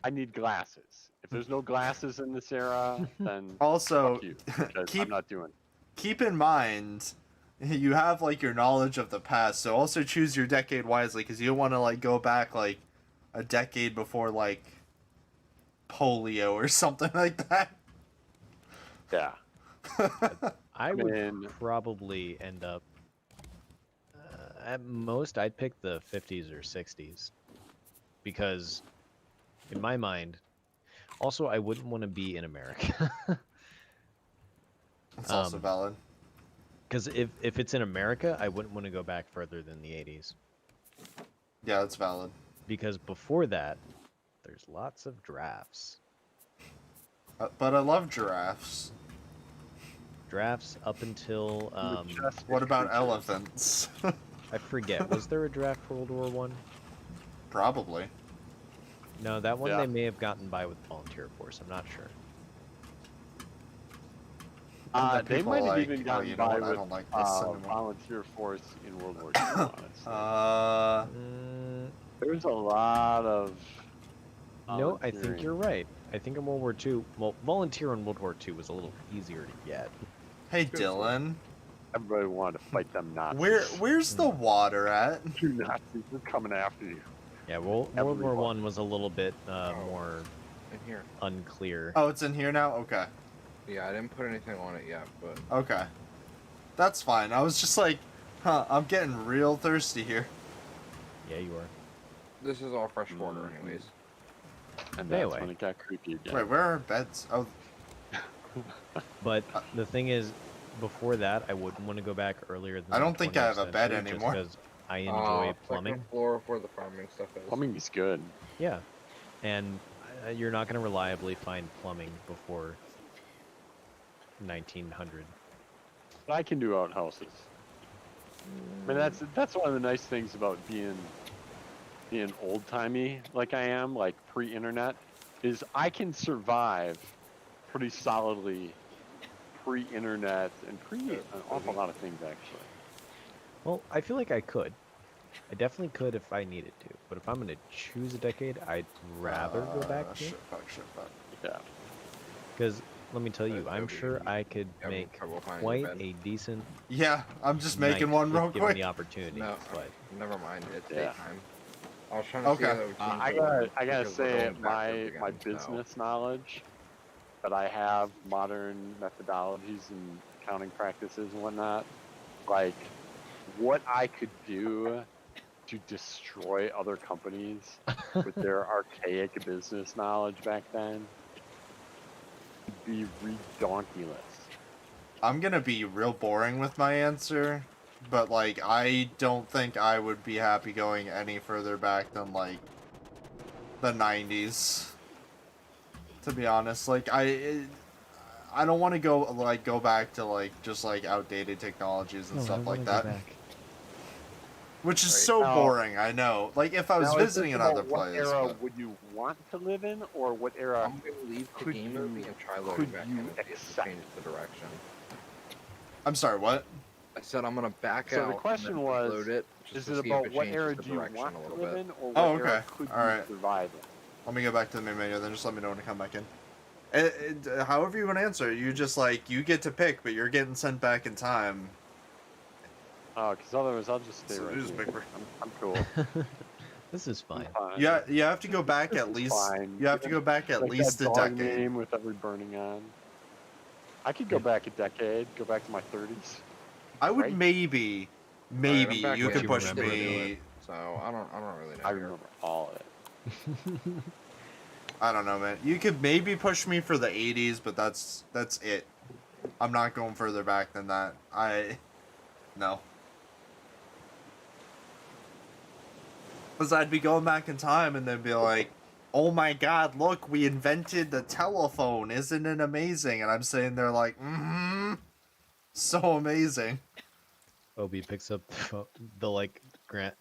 I need glasses. If there's no glasses in this era, then Also, fuck you, because I'm keep not doing. keep in mind, you have like your knowledge of the past, so also choose your decade wisely because you don't want to like go back like a decade before like polio or something like that. Yeah. I would mean- probably end up. At most, I'd pick the 50s or 60s. Because, in my mind, also, I wouldn't want to be in America. That's also Um, valid. Because if it's in America, I wouldn't want to go back further than the 80s. Yeah, that's valid. Because before that, there's lots of drafts. But I love giraffes. Drafts up until Majestic What about creatures. elephants? I forget. Was there a draft for World War One? Probably. No, that one Yeah. they may have gotten by with volunteer force. I'm not sure. And that They people might have like, even oh, gotten you know by what? I with don't like this anymore. volunteer force in World War II. Honestly. Mm, There's a lot of. no, I think volunteering. you're right. I think in World War II, well, volunteer in World War II was a little easier to get. Hey, Good for Dylan. Everybody wanted to fight them Nazis. Where's the water at? Two Nazis are coming after you. Yeah, World War Everyone. One was a little bit more In here. unclear. Oh, it's in here now? Okay. Yeah, I didn't put anything on it yet, but Okay. That's fine. I was just like, I'm getting real thirsty here. Yeah, you are. this is all fresh water anyways. And that's Anyway. when it got creepy again. Wait, where are our beds? Oh, But the thing is, before that, I wouldn't want to go back earlier than. I the don't think I have 20th a bed century, anymore. Just 'cause I enjoy plumbing. Second floor where the farming stuff is. Plumbing is good. Yeah, and you're not going to reliably find plumbing before 1900. But I can do outhouses. I mean, that's one of the nice things about being old timey like I am, like pre-internet, is I can survive pretty solidly pre-internet and an awful lot of things actually. Well, I feel like I could. I definitely could if I needed to. But if I'm going to choose a decade, I'd rather go back to. Shit, fuck. Yeah. Because let me tell you, That I'm would sure be- I could having make trouble finding quite a bed. a decent. Yeah, I'm just making night one if real given quick. the opportunity. No, But never mind. It's Yeah. daytime. I was trying to Okay. see how that would change I the gotta weather because we're say going backwards my again, so- business knowledge that I have, modern methodologies and accounting practices and whatnot, like what I could do to destroy other companies with their archaic business knowledge back then would be redonkulous. I'm gonna be real boring with my answer, but like I don't think I would be happy going any further back than like the 90s. To be honest, like I don't want to go back to like just like outdated technologies and stuff like that, which is Right. so Now- boring. I know. Like if I was Now, is this visiting about another what place. era but- would you want to live in, or what era? I'm gonna leave the Could game you- movie and try loading could back you in and see if it accept? changes the direction. I'm sorry. What? I said I'm gonna back So out. the question and then was, load it just Is to it see if about what changes era the do you direction want a to little live bit. in, or what Oh, era okay. could you Alright. survive in? Let me go back to the main menu. Then just let me know when to come back in. However you want to answer, you just like you get to pick, but you're getting sent back in time. Oh, because otherwise I'll just stay So right it is here. big for- I'm cool. This is I'm fine. fine. Yeah, you have to go back This at is least. fine. You have to go back at Like least a that dog decade. name with every burning on. I could go back a decade, go back to my 30s. I would right? maybe Alright, you I'm back could in. push Remember Do me. it. So I don't really know. I remember all of it. I don't know, man. You could maybe push me for the 80s, but that's it. I'm not going further back than that. No. Because I'd be going back in time and then be like, oh my god, look, we invented the telephone. Isn't it amazing? And I'm sitting there like, so amazing. Obi picks up the like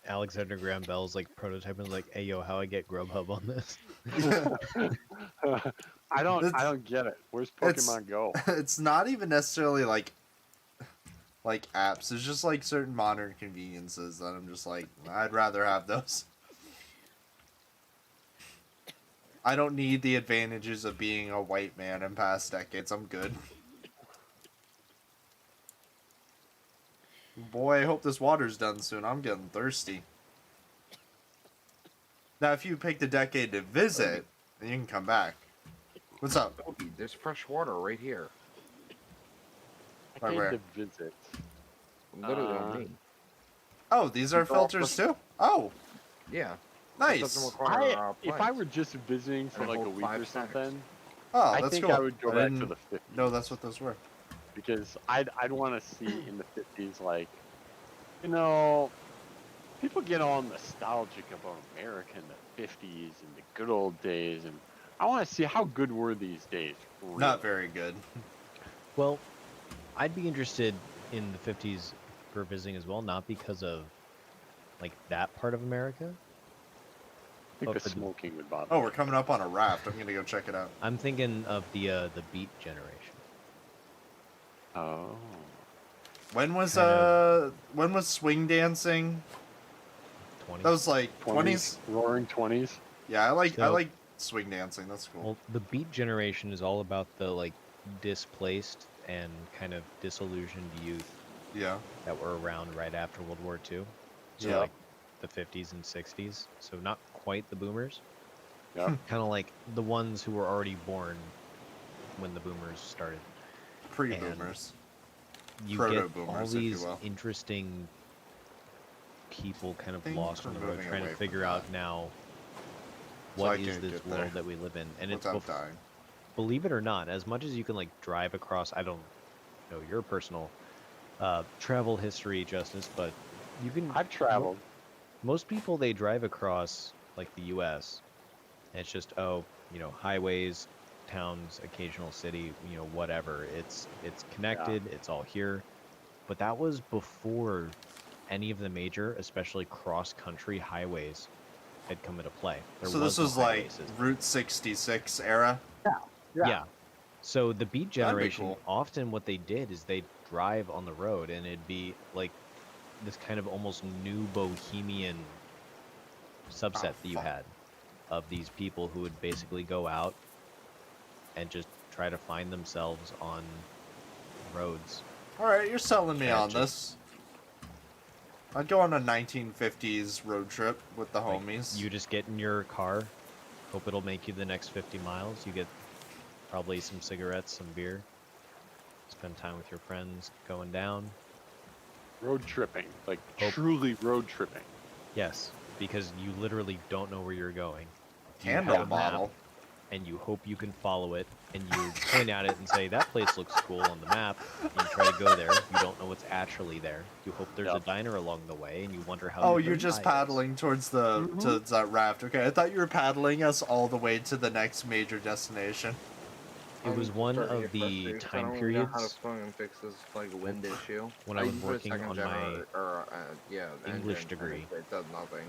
Alexander Graham Bell's like prototype and is like, "Hey yo, how I get Grubhub on this?" I don't It's- get it. Where's it's- Pokemon Go? It's not even necessarily like apps. It's just like certain modern conveniences that I'm just like, I'd rather have those. I don't need the advantages of being a white man in past decades. I'm good. Boy, I hope this water's done soon. I'm getting thirsty. Now, if you picked a decade to visit, then you can come back. What's up? Toby, there's fresh water right here. I Right came where? to visit. Literally on Uh, me. Oh, these are These are all filters too? Oh, Yeah. This nice. doesn't require, if I planks. were just visiting for And like a hold week 5 or seconds. something, Oh, I that's think cool. I would go I back to didn't the 50s. know that's what those were. Because I'd want to see in the 50s, like, you know, people get all nostalgic about America in the 50s and the good old days, and I want to see how good were these days. Really. Not very good. Well, I'd be interested in the 50s for visiting as well, not because of like that part of America. I think but the for the- smoking would bother. Oh, me. we're coming up on a raft. I'm gonna go check it out. I'm thinking of the Beat generation. Oh. When was Kind when was swing dancing? 20. That was like 20s. Roaring 20s. Yeah, I like So- swing dancing. That's cool. Well, the Beat generation is all about the like displaced and kind of disillusioned youth Yeah. that were around right after World War II. So Yeah. like the 50s and 60s. So not quite the boomers. Yeah. Kind of like the ones who were already born when the boomers started. Pre-boomers. You get all Proto-boomers, if you these will. interesting people kind of Things lost are on the road moving trying away to from figure that. out now So what I is can't this get there world that we live in. And it's without dying. believe it or not, as much as you can like drive across, I don't know your personal travel history, Justice, but you can. I've traveled. Most people they drive across like the U.S. and it's just highways, towns, occasional city, whatever. It's connected. It's all here, but that was before any of the major, especially cross-country highways, had come into play. There So this no was like highway system. Route 66 era. Yeah. So the Beat generation, cool. often what they did is they'd drive on the road and it'd be like this kind of almost new bohemian subset that you fuck. had of these people who would basically go out and just try to find themselves on roads. All right, you're selling me Yeah, on just- this. I'd go on a 1950s road trip with the Like, homies. you just get in your car, hope it'll make you the next 50 miles. You get probably some cigarettes, some beer, spend time with your friends going down. Road tripping. Like, Oh. truly road tripping. Yes, because you literally don't know where you're going. You Candle have a map, bottle. and you hope you can follow it, and you point at it and say, that place looks cool on the map, and you try to go there. You don't know what's actually there. You hope there's a Yep. diner along the way, and you wonder how Oh, you you're can just buy it. paddling towards the Mhm. to that raft. Okay, I thought you were paddling us all the way to the next major destination. It was I'm one starting to of get the frustrated 'cause I time don't really know how to periods swim and fix this like wind issue. when I was use the working second on gen my the English engine, degree. and it does nothing.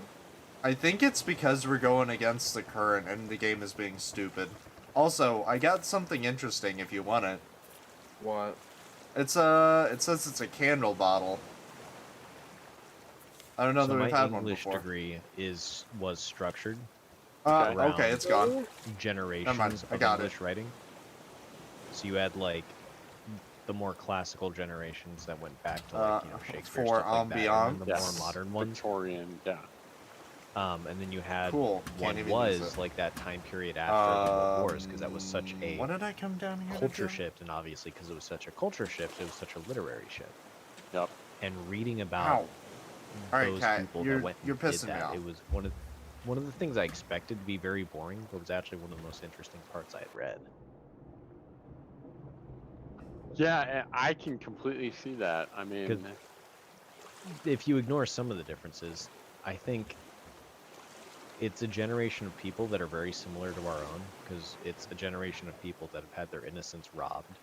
I think it's because we're going against the current and the game is being stupid. Also, I got something interesting if you want it. What? It says it's a candle bottle. I don't know So that my we've had one English before. degree was structured Okay. Okay, it's gone. generations I of got it. English writing. So you had like the more classical generations that went back to like Shakespeare, for stuff like that, and ambiance. then the more modern ones. Victorian, yeah. And then you had Cool. one Can't even use was it. like that time period after the World Wars because that was such a What did I come down here to culture do? shift, and obviously because it was such a culture shift, it was such a literary shift. Yep. And reading Ow. about All right, those Kat, people you're that went and you're did pissing me that, off. it was one of the things I expected to be very boring, but was actually one of the most interesting parts I had read. Yeah, and I can completely see that. I mean, Good. If you ignore some of the differences, I think it's a generation of people that are very similar to our own, because it's a generation of people that have had their innocence robbed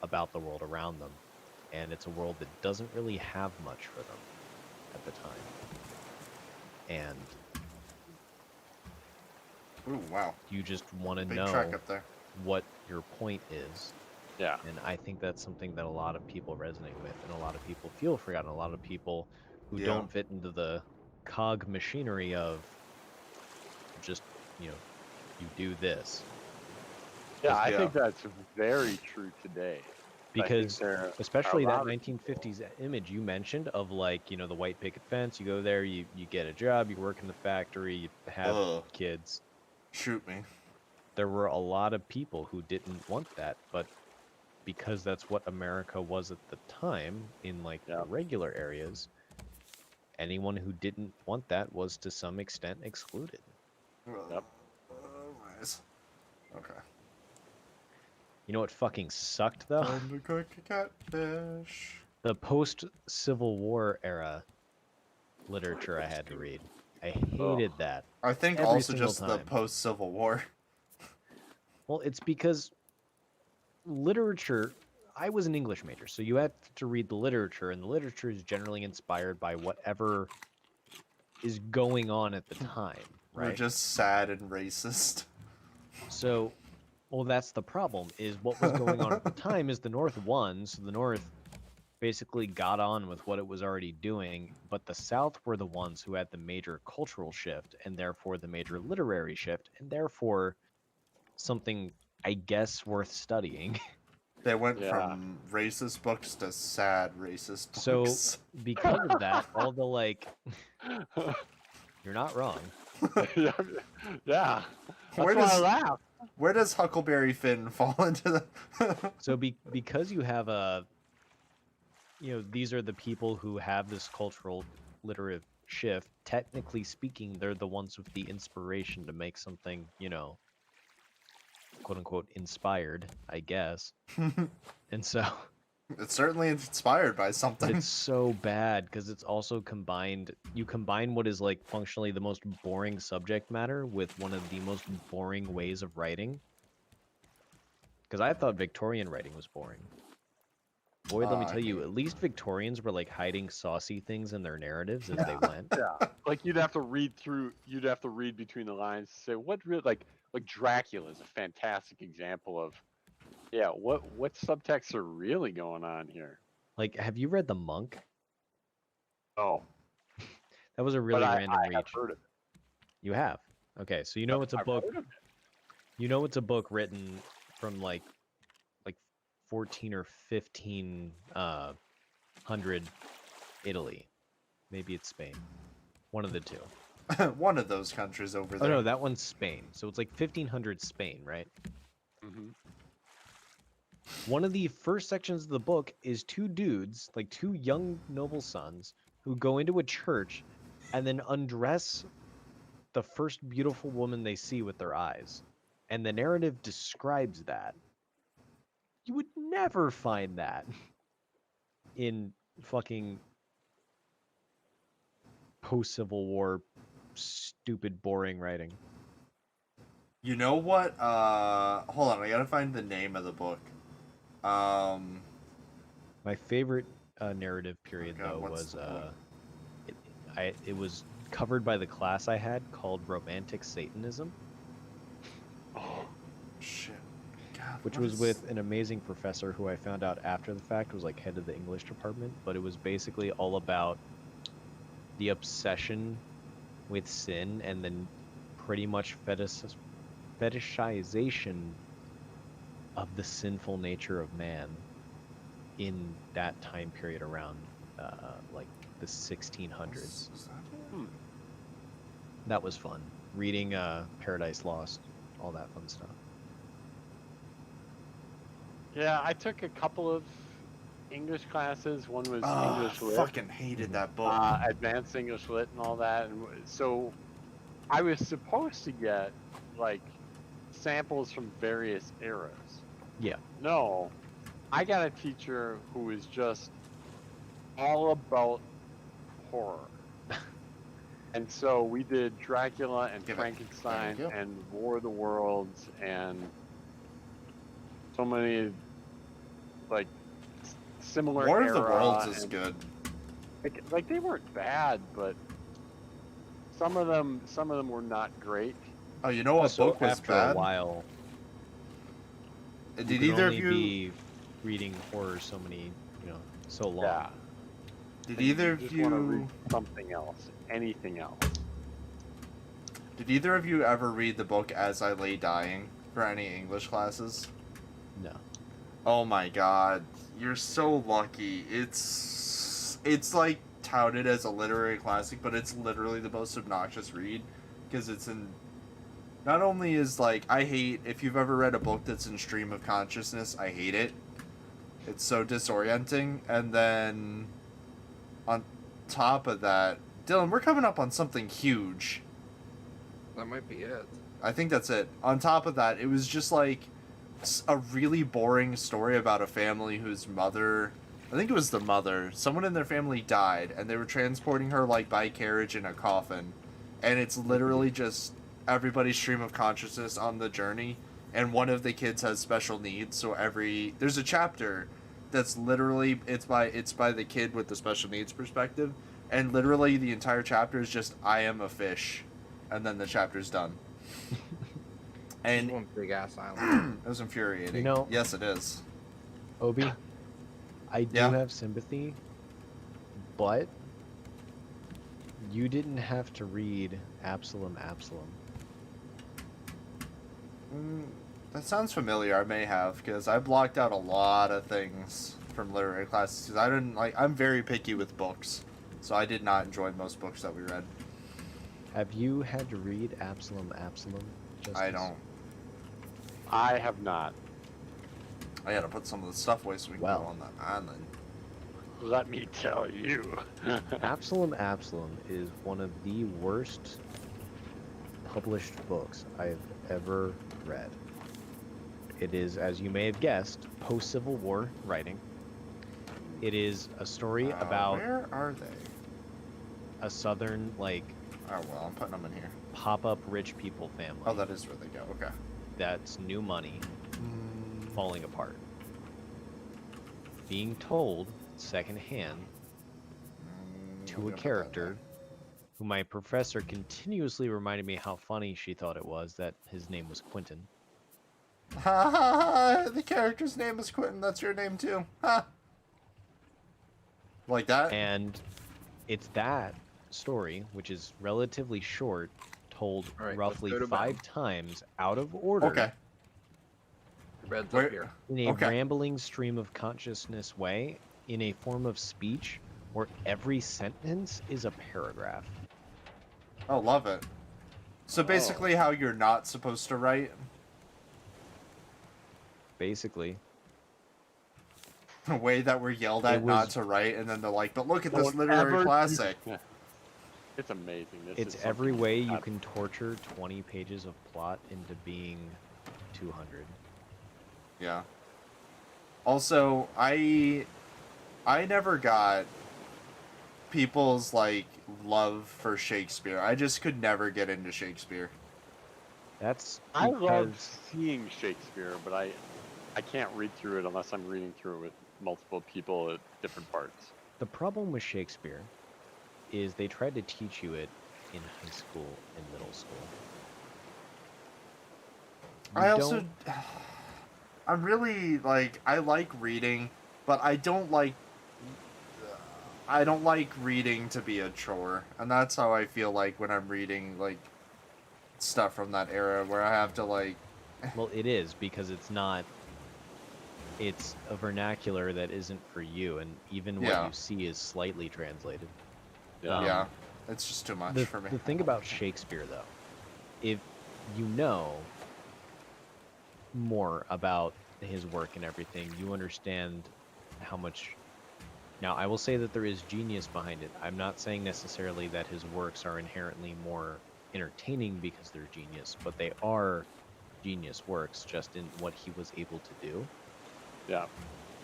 about the world around them, and it's a world that doesn't really have much for them at the time. And Ooh, wow. you just want to Big know truck up there. what your point is. yeah. And I think that's something that a lot of people resonate with, and a lot of people feel forgotten. A lot of people who Yeah. don't fit into the cog machinery of just, you do this. Yeah, I Yeah. think that's very true today. Because especially a that lot of 1950s image you mentioned of like, the white picket fence, you go there, you get a job, you work in the factory, you have Ugh. kids. Shoot me. there were a lot of people who didn't want that, but because that's what America was at the time in like Yeah. the regular areas, anyone who didn't want that was to some extent excluded. Yep. Nice. Okay. You know what fucking sucked though? Time to cook a catfish. The post-Civil War era literature I had to read. I hated that. I think Every also single just the time. post-Civil War. Well, it's because literature, I was an English major, so you have to read the literature, and the literature is generally inspired by whatever is going on at the time, We're right? just sad and racist. So, well, that's the problem, is what was going on at the time is the North won, so the North basically got on with what it was already doing, but the South were the ones who had the major cultural shift, and therefore the major literary shift, and therefore something, I guess, worth studying. They went Yeah. from racist books to sad racist So, books. because of that, all the like, you're not wrong. yeah. That's Where why I does- laugh. Where does Huckleberry Finn fall into the? So because you have a, these are the people who have this cultural literate shift. Technically speaking, they're the ones with the inspiration to make something, quote unquote inspired, I guess. And so It's certainly inspired by something. it's so bad because it's also combined. You combine what is like functionally the most boring subject matter with one of the most boring ways of writing. Because I thought Victorian writing was boring. Boy, let me I tell you, hate at least Victorians were like hiding saucy things in their narratives as they went. Yeah, like you'd have to read between the lines to say what really like Dracula is a fantastic example of, yeah, what subtexts are really going on here. Like, have you read The Monk? Oh, That was a really but random I have reach. heard of it. You have. Okay, so you know it's a I've book. heard of it. You know it's a book written from like 14 or 1500 Italy. Maybe it's Spain. One of the two. One of those countries over Oh there. no, that one's Spain. So it's like 1500 Spain, right? Mhm. One of the first sections of the book is two dudes, like two young noble sons, who go into a church and then undress the first beautiful woman they see with their eyes. And the narrative describes that. You would never find that in fucking post-Civil War stupid boring writing. You know what? Hold on. I gotta find the name of the book. My favorite narrative period God, though what's was the book? it was covered by the class I had called Romantic Satanism, Oh, Shit. God, which what was is- with an amazing professor who I found out after the fact was like head of the English department, but it was basically all about the obsession with sin and then pretty much fetishization of the sinful nature of man in that time period around like the 1600s. Is that it? That was fun. Reading Paradise Lost, all that fun stuff. yeah, I took a couple of English classes. One was Ah, English Lit, fucking hated that book. advanced English Lit, and all that. And so I was supposed to get like samples from various eras. Yeah. No, I got a teacher who was just all about horror. And so we did Dracula and Give it. Frankenstein There you go. and War of the Worlds and so many like similar War of the era Worlds is and, good. like they weren't bad, but some of them were not great. Oh, you know what So book was after bad? a while, Did you can either of only you? be reading horror so long. Yeah. Did and either you of just want to read you? something else, anything else. Did either of you ever read the book As I Lay Dying for any English classes? No. Oh my god, you're so lucky. It's like touted as a literary classic, but it's literally the most obnoxious read because it's in not only is like I hate if you've ever read a book that's in stream of consciousness, I hate it. It's so disorienting, and then on top of that, Dylan, we're coming up on something huge. That might be it. I think that's it. On top of that, it was just like a really boring story about a family whose mother, I think it was the mother, someone in their family died, and they were transporting her like by carriage in a coffin, and it's literally just everybody's stream of consciousness on the journey, and one of the kids has special needs, so there's a chapter that's literally it's by the kid with the special needs perspective, and literally the entire chapter is just I am a fish, and then the chapter's done. And One big ass island. it was infuriating. You know- Yes, it is. Obi, I do Yeah? have sympathy, but you didn't have to read Absalom. That sounds familiar. I may have, because I blocked out a lot of things from literary classes. 'Cause I didn't like. I'm very picky with books, so I did not enjoy most books that we read. Have you had to read Absalom? I don't. I have not. I gotta put some of the stuff away so we can Well. go on that island. Let me tell you. Absalom is one of the worst published books I've ever read. It is, as you may have guessed, post-Civil War writing. It is a story about Where are they? a southern, like, Oh well, I'm putting them in here. pop-up rich people family Oh, that is where they go. Okay. that's new money falling apart. Being told secondhand to a character who my professor continuously reminded me how funny she thought it was that his name was Quentin. Ha ha ha! The character's name is Quentin. That's your name too. Ha! Like that? And it's that story, which is relatively short, told All right, roughly let's go to 5 bed. times out of order Okay. Your bed's Where- up here. in a Okay. rambling stream of consciousness way, in a form of speech where every sentence is a paragraph. Oh, love it. So basically, how you're not supposed to write. Basically. The way that we're yelled at It not was- to write, and then they're like, "But look at this Don't literary ever- classic." It's amazing. This It's is every something way you not- can torture 20 pages of plot into being 200. Yeah. Also, I never got people's like love for Shakespeare. I just could never get into Shakespeare. That's I love because seeing Shakespeare, but I can't read through it unless I'm reading through it with multiple people at different parts. the problem with Shakespeare is they tried to teach you it in high school and middle school. You I also don't- I'm really like I like reading, but I don't like reading to be a chore. And that's how I feel like when I'm reading like stuff from that era where I have to like Well, it is because it's not. It's a vernacular that isn't for you, and even what Yeah. you see is slightly translated. Yeah. yeah, it's just too much The, for me. the thing about Shakespeare, though, if you know more about his work and everything, you understand how much. Now, I will say that there is genius behind it. I'm not saying necessarily that his works are inherently more entertaining because they're genius, but they are genius works just in what he was able to do. Yeah.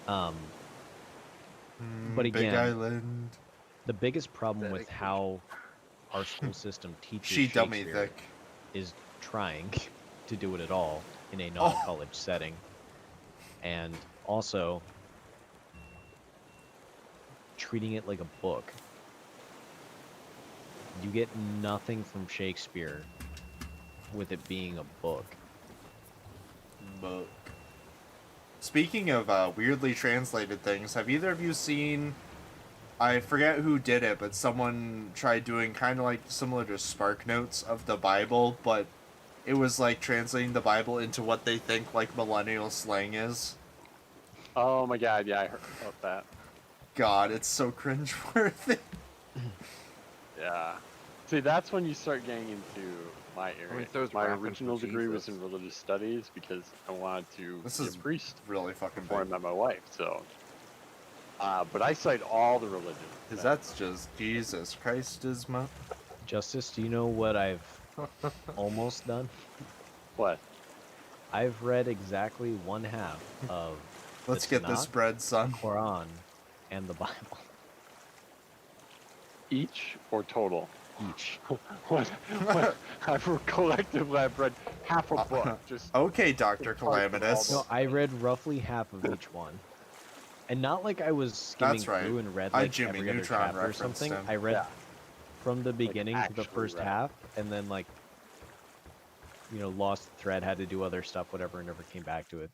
But Big again, Island. the biggest problem with Pathetic. how our school system teaches She dummy Shakespeare thick. is trying to do it at all in a non-college setting, and also treating it like a book. You get nothing from Shakespeare with it being a book. Book. Speaking of weirdly translated things, have either of you seen? I forget who did it, but someone tried doing kind of like similar to Spark Notes of the Bible, but it was like translating the Bible into what they think like millennial slang is. Oh my god, yeah, I heard about that. God, it's so cringeworthy. Yeah. See, that's when you start getting into my area. throws My rapping original for degree was Jesus. in religious studies because I wanted to This be is a priest really fucking before I big. met my wife. So, but I cite all the religions. Because that's just Jesus Christ is my... Justice, do you know what I've almost done? What? I've read exactly one half of Let's the get this Tanakh, bread, son. Quran, and the Bible. Each or total? Each. What? I've collectively I've read half a book. Just Okay, Dr. Just parts of Calamitous. all No, I read roughly half of each one. And not like I was skimming That's right. through and read I like Jimmy every other Neutron chapter or referenced something. him. I read Yeah. from the beginning to the actually first read. half, and then like, lost the thread, had to do other stuff, whatever, and never came back to it.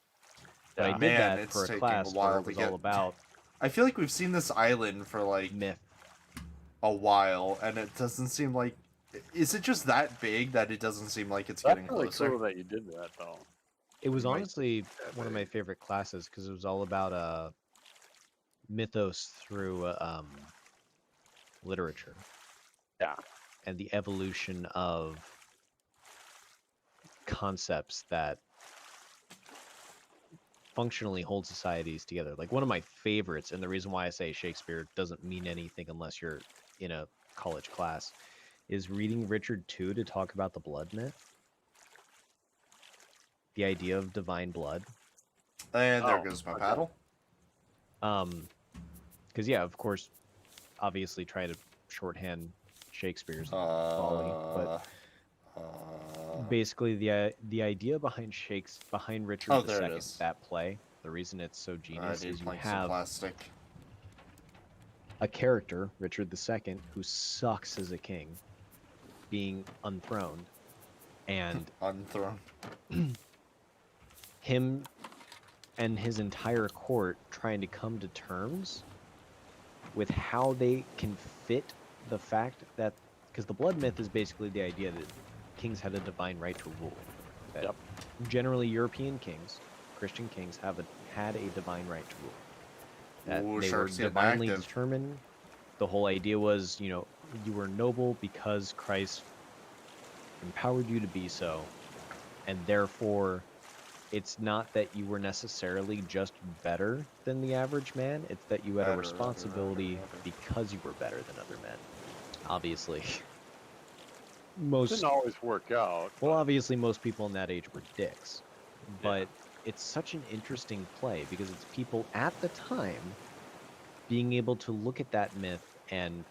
But I Yeah. did Man, that it's for a taking class a while where it to was get- all about I feel like we've seen this island for like myth. a while, and it doesn't seem like... Is it just that big that it doesn't seem like it's that's getting really closer? cool that you did that though. It was might honestly that one of my big. favorite classes because it was all about mythos through literature. Yeah. And the evolution of concepts that functionally hold societies together. Like one of my favorites, and the reason why I say Shakespeare doesn't mean anything unless you're in a college class, is reading Richard II to talk about the blood myth. The idea of divine blood. And there Oh, goes my okay. paddle. Because yeah, of course, obviously try to shorthand Shakespeare's folly, but basically the idea behind behind Oh, Richard there it II, is. that play, the reason it's so I genius need is you planks of have plastic. a character, Richard II, who sucks as a king, being unthroned, and Unthrown. him and his entire court trying to come to terms with how they can fit the fact that, because the blood myth is basically the idea that kings had a divine right to rule. That Yep. Generally, European kings, Christian kings, had a divine right to rule. That Ooh, they were sharks getting divinely active. determined. The whole idea was, you were noble because Christ empowered you to be so, and therefore it's not that you were necessarily just better than the average man, it's that you had a Better, responsibility better. because you were better than other men. Obviously. Most Didn't always work out. well, obviously most people in that age were dicks. But it's such an interesting play because it's people at the time being able to look at that myth and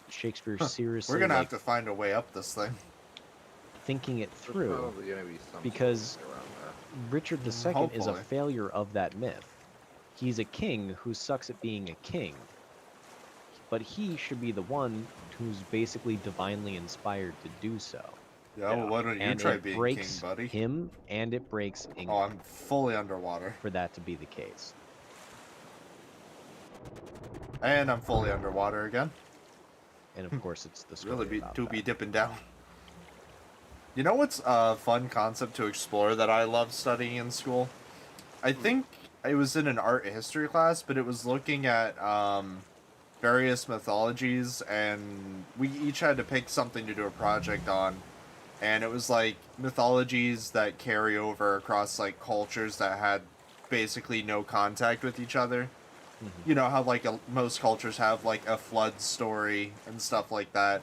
Shakespeare seriously We're gonna like, have to find a way up this thing. thinking it There's through. probably gonna be some because- story around that. Richard II is a Hopefully. failure of that myth. He's a king who sucks at being a king. But he should be the one who's basically divinely inspired to do so. Yeah, well, why don't you And try it being breaks king, buddy? him and it breaks Oh, England I'm fully underwater. for that to be the case. And I'm fully underwater again. And of course it's the story Really be about to be that. dipping down. You know what's a fun concept to explore that I love studying in school? I think it was in an art history class, but it was looking at various mythologies, and we each had to pick something to do a project on. And it was like mythologies that carry over across like cultures that had basically no contact with each other. Mhm. You know how like most cultures have like a flood story and stuff like that.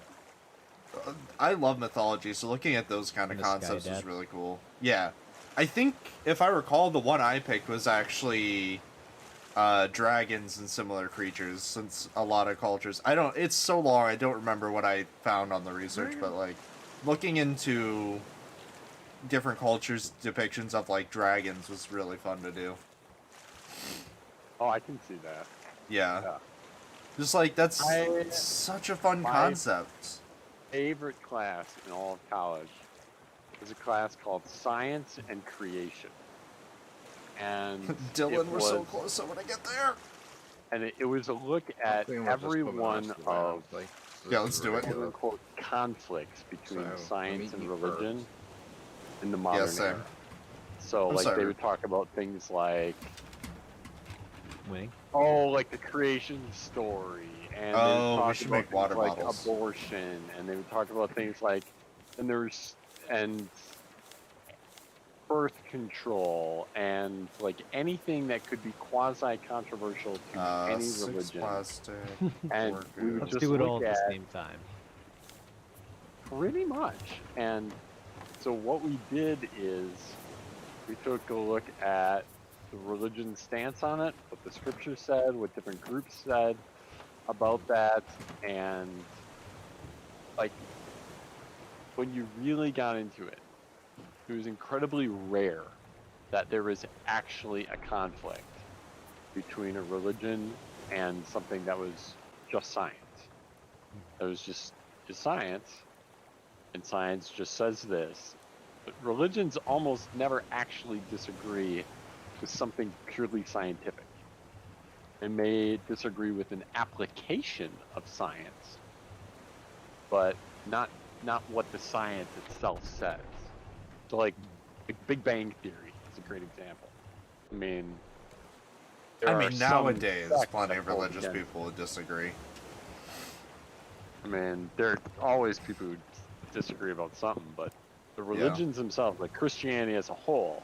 I love mythology, so looking at those kind of And the Sky concepts was Dad. really cool. Yeah, I think if I recall, the one I picked was actually dragons and similar creatures, since a lot of cultures. It's so long, I don't remember what I found on the research, but like looking into different cultures' depictions of like dragons was really fun to do. Oh, I can see that. Yeah. Yeah. Just like that's I- such a fun my- concept. Favorite class in all of college was a class called Science and Creation. And Dylan, it we're so was- close. I'm gonna get there. And it was a look at Hopefully we're just every moving one on to the of round, like, this Yeah, is let's do it. quote regular. unquote conflicts between So, science meet and me religion first. in the modern same. era. So I'm like sorry. they would talk about things like Winning. like the creation story and Oh, they we would talk should about make water things like bottles. abortion, and they would talk about things like, and birth control, and like anything that could be quasi controversial to any 6 religion. plastic. And 4 we would goo. Let's just do it look all at the at- same time. Pretty much. And so what we did is we took a look at the religion's stance on it, what the scripture said, what different groups said about that, and like when you really got into it, it was incredibly rare that there was actually a conflict between a religion and something that was just science. It was just science, and science just says this. But religions almost never actually disagree with something purely scientific. They may disagree with an application of science, but not what the science itself says. So like Big Bang Theory is a great example. I mean, there I are mean, some nowadays, sects plenty that of hold religious against people would disagree. I mean, there are always people who disagree about something, but the religions themselves, like Christianity as a whole,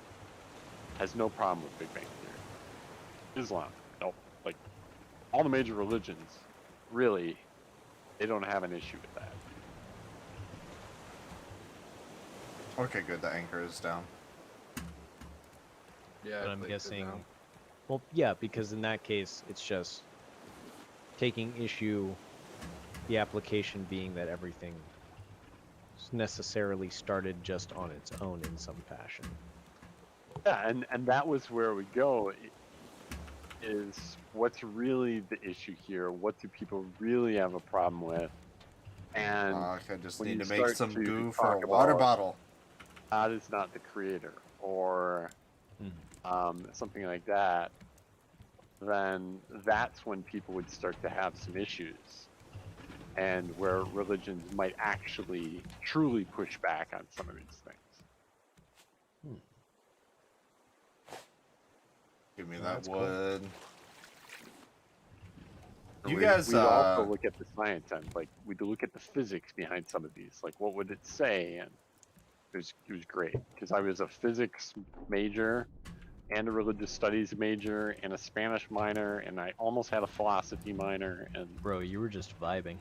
has no problem with Big Bang Theory. Islam, nope. Like, all the major religions, really, they don't have an issue with that. Okay, good. The anchor is down. Yeah, But I I'm clicked it guessing, now. well, yeah, because in that case, it's just taking issue, the application being that everything necessarily started just on its own in some fashion. Yeah, and that was where we go, is what's really the issue here? What do people really have a problem with? And I just when need you to make start some to goo for a talk water about- bottle. God is not the creator, or something like that, then that's when people would start to have some issues, and where religions might actually truly push back on some of these things. Give me Yeah, that that's cool. wood. You We guys, also look at the science end, like we do look at the physics behind some of these, like what would it say, and it was great because I was a physics major and a religious studies major and a Spanish minor, and I almost had a philosophy minor, and Bro, you were just vibing.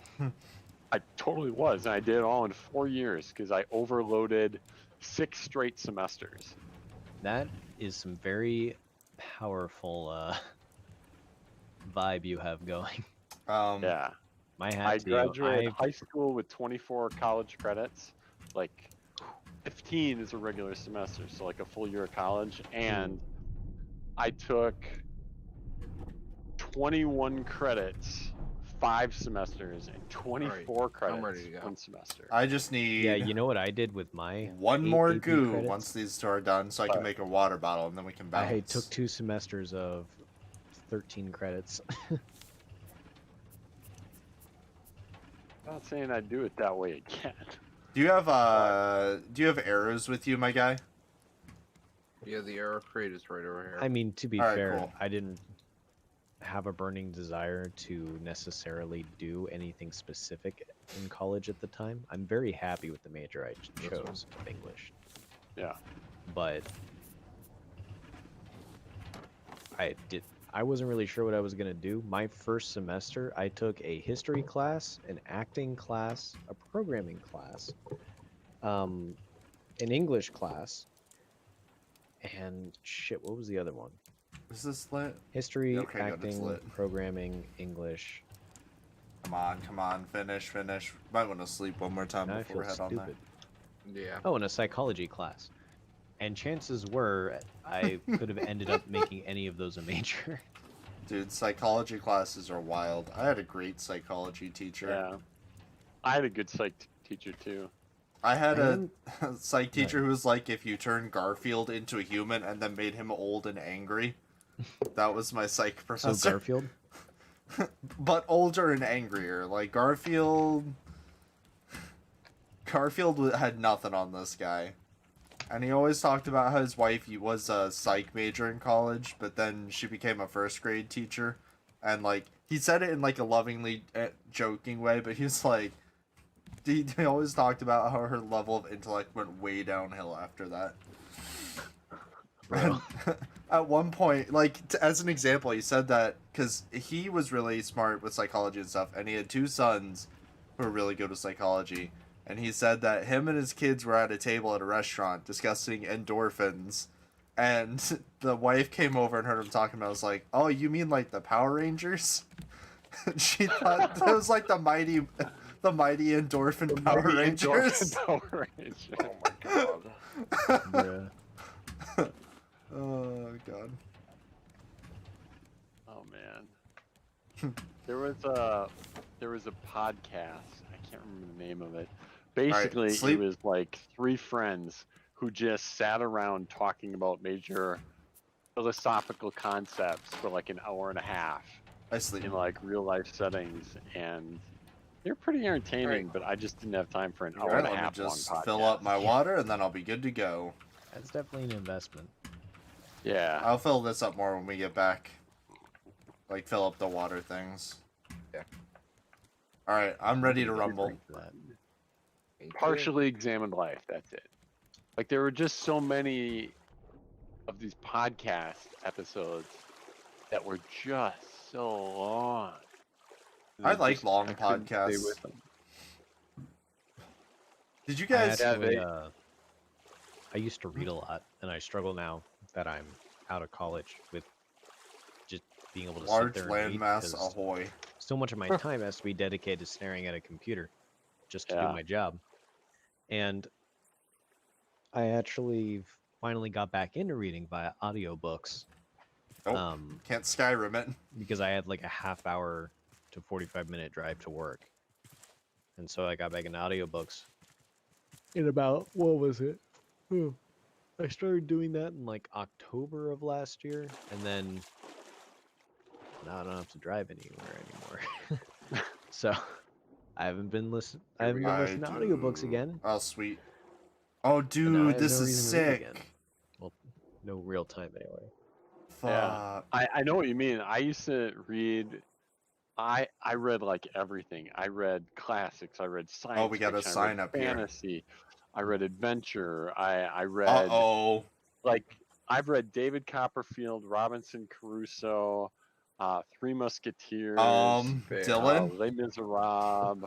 I totally was, and I did it all in 4 years because I overloaded 6 straight semesters. That is some very powerful vibe you have going. Yeah. My hat I to you. graduated high school with 24 college credits. Like 15 is a regular semester, so like a full year of college. And I took 21 credits, 5 semesters, and 24 credits, ready to go. 1 semester. I just need Yeah, you know what I did with my one 8 more AP goo credits? once these two are done, so I can What? make a water bottle, and then we can bounce. I took 2 semesters of 13 credits. I'm not saying I'd do it that way again. Do you have arrows with you, my guy? Yeah, the arrow crate is right over here. I mean, to be Alright, fair, cool. I didn't have a burning desire to necessarily do anything specific in college at the time. I'm very happy with the major I That's fine. chose of English. Yeah. But I wasn't really sure what I was gonna do. My first semester, I took a history class, an acting class, a programming class, an English class, and shit, what was the other one? Is this lit? History, Okay, good, it's acting, lit. programming, English. Come on, finish. Might want to sleep one more time Now I before feel we head on there. stupid. Yeah. Oh, and a psychology class. And chances were I could have ended up making any of those a major. Dude, psychology classes are wild. I had a great psychology teacher. Yeah. I had a good psych teacher too. I had a And- psych teacher who was like, if you turn Garfield into a human and then made him old and angry, that was my psych So professor. Garfield? But older and angrier. Like Garfield had nothing on this guy. And he always talked about how his wife was a psych major in college, but then she became a first grade teacher. And like he said it in like a lovingly joking way, but he was like, he always talked about how her level of intellect went way downhill after that. And at one point, like as an example, he said that because he was really smart with psychology and stuff, and he had two sons who were really good with psychology. And he said that him and his kids were at a table at a restaurant discussing endorphins, and the wife came over and heard him talking about it. Was like, "Oh, you mean like the Power Rangers?" She thought that was like the mighty endorphin Power Maybe Rangers. Power Rangers. Oh my god. Yeah. Oh god. Oh man. There was a podcast. I can't remember the name of it. Basically, sleep. it was like three friends who just sat around talking about major philosophical concepts for like an hour and a half I sleep. in like real life settings, and they're pretty entertaining. Right. But I just didn't have time for an hour Alright, and a let me half long just podcast. fill up my water and then I'll be good to go. That's definitely an investment. Yeah. I'll fill this up more when we get back. Like fill up the water things. Yeah. Alright, I'm ready to Need rumble. drink for that. Me too. Partially examined life. That's it. Like there were just so many of these podcast episodes that were just so long. And I I like just- long I couldn't stay podcasts. with them. Did you I guys actually, they- I used to read a lot, and I struggle now that I'm out of college with just being able to large sit there and read, landmass 'cause ahoy? so much of my time has to be dedicated to staring at a computer just to Yeah. do my job. And I actually finally got back into reading via audiobooks Oh, can't Skyrim it. because I had like a half hour to 45-minute drive to work. And so I got back into audiobooks in about, what was it? I started doing that in like October of last year, and then now I don't have to drive anywhere anymore. So I haven't been listening. I haven't been listening to audiobooks again. Oh, sweet. Oh, I dude, have this no is reason to read sick. again. Well, no real time anyway. Fuck. I know what you mean. I used to read. I read like everything. I read classics. I read science. Oh, we got a fiction, I sign read up here. fantasy. I read adventure. I read Uh-oh. like I've read David Copperfield, Robinson Crusoe, Three Musketeers, Fair. Dylan? Les Miserables,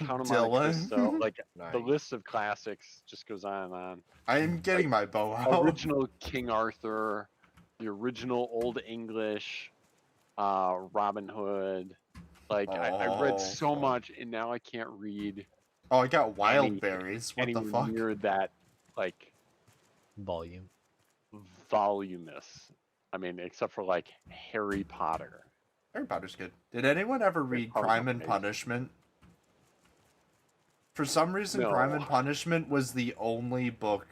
Count of Monte Dylan? Cristo. Like Nice. the list of classics just goes on and on. I am getting my bow out. Original King Arthur, the original Old English, Robin Hood. Like I read so Oh. much, and now I can't read Oh, I got wild any- berries. What the anywhere fuck? near that like Volume. voluminous. I mean, except for like Harry Potter. Harry Potter's good. Did anyone ever read Potter's Crime and amazing. Punishment? For some reason, No. Crime and Punishment was the only book,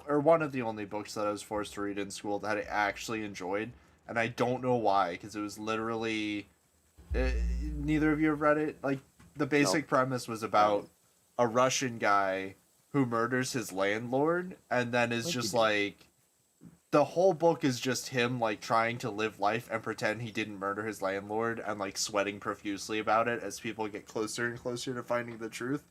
or one of the only books that I was forced to read in school that I actually enjoyed, and I don't know why, because it was literally. Neither of you have read it. Like the basic premise was about a Russian guy who murders his landlord, and then is Like you just do. like. The whole book is just him like trying to live life and pretend he didn't murder his landlord and like sweating profusely about it as people get closer and closer to finding the truth.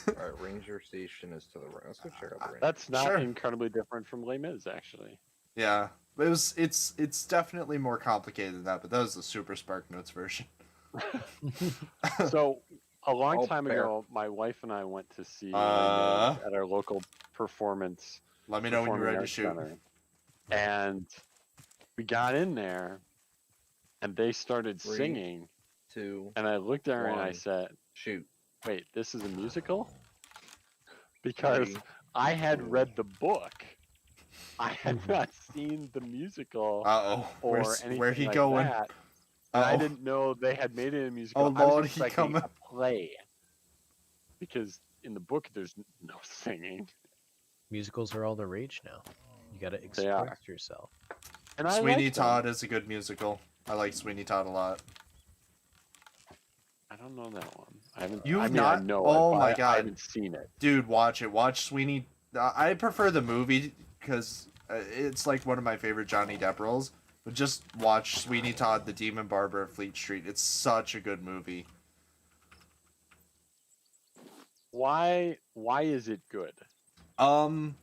Alright, Ranger Station is to the right. Let's go check out the Ranger. That's not Sure. incredibly different from Les Mis, actually. Yeah, it's definitely more complicated than that, but that was the Super Spark Notes version. So a long Oh, time fair. ago, my wife and I went to see Les Uh. Mis at our local performance. Let me know when you're Performing ready to Arts shoot. Center. And we got in there, and they started 3, singing, 2, and I looked at her and I 1. said, shoot. "Wait, this is a musical?" Because 3, I had 2. read the book. I had not seen the musical Uh-oh. or Where's, anything where he like going? that. And I Uh-oh. didn't know they had made it a musical. Oh, I Lord, was he expecting coming. a play, because in the book there's no singing. Musicals are all the rage now. You gotta They are. express yourself. And I Sweeney liked them. Todd is a good musical. I like Sweeney Todd a lot. I don't know that one. I haven't. You've I mean, not- I know oh it, but my I God. haven't seen it. Dude, watch it. Watch I prefer the movie because it's like one of my favorite Johnny Depp roles. But just watch Sweeney Todd, the Demon Barber at Fleet Street. It's such a good movie. Why is it good? I'm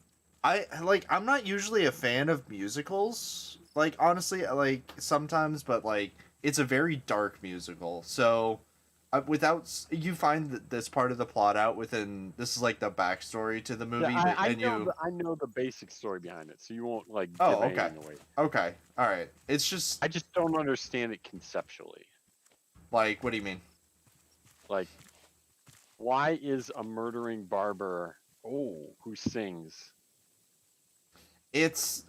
not usually a fan of musicals. Like, honestly, like, sometimes, but, like, it's a very dark musical. So, you find this part of the plot out within, this is, like, the backstory to the movie, Yeah, I and know you... I know the basic story behind it, so you won't like give Oh, okay. anything away. Okay, alright. It's just, I just don't understand it conceptually. like, what do you mean? Like, why is a murdering barber Oh, who sings? It's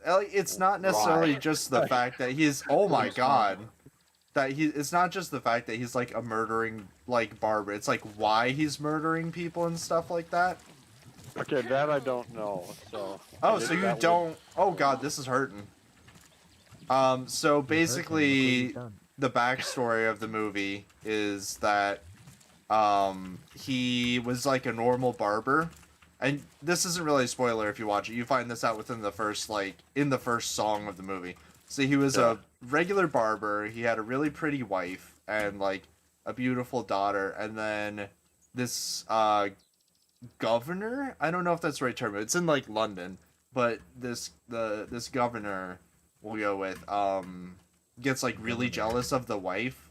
not necessarily Why? just the fact that he's, oh my god, it's not just the fact that he's like a murdering like barber. It's like why he's murdering people and stuff like that. Okay, that I don't know. So. Oh, maybe so you that would- don't? Oh god, this is hurting. So basically, the backstory of the movie is that he was like a normal barber, and this isn't really a spoiler if you watch it. You find this out within the first in the first song of the movie. So he was Yeah. a regular barber. He had a really pretty wife and like a beautiful daughter, and then this governor, I don't know if that's the right term, it's in like London, but this governor, we'll go with, gets like really jealous of the wife.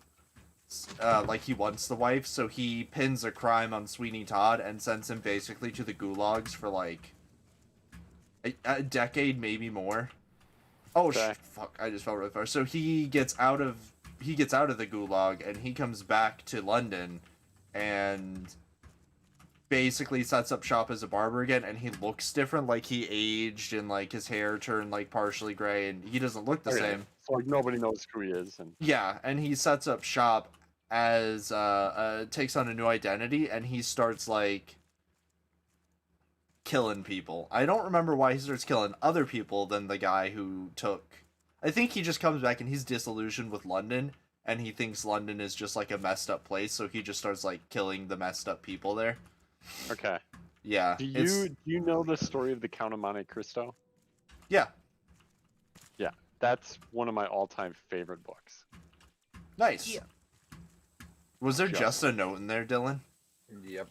Like he wants the wife, so he pins a crime on Sweeney Todd and sends him basically to the gulags for like a decade, maybe more. Oh Okay. fuck! I just fell really far. So he gets out of the gulag and he comes back to London, and basically sets up shop as a barber again. And he looks different, like he aged and like his hair turned like partially gray, and he doesn't look the Okay, same. So like nobody knows who he is, and Yeah, and he sets up shop as takes on a new identity, and he starts like killing people. I don't remember why he starts killing other people than the guy who took. I think he just comes back and he's disillusioned with London, and he thinks London is just like a messed up place, so he just starts like killing the messed up people there. okay. Yeah. Do it's- you know the story of the Count of Monte Cristo? Yeah. That's one of my all-time favorite books. Nice. Yeah. Was there Just- just a note in there, Dylan? yep.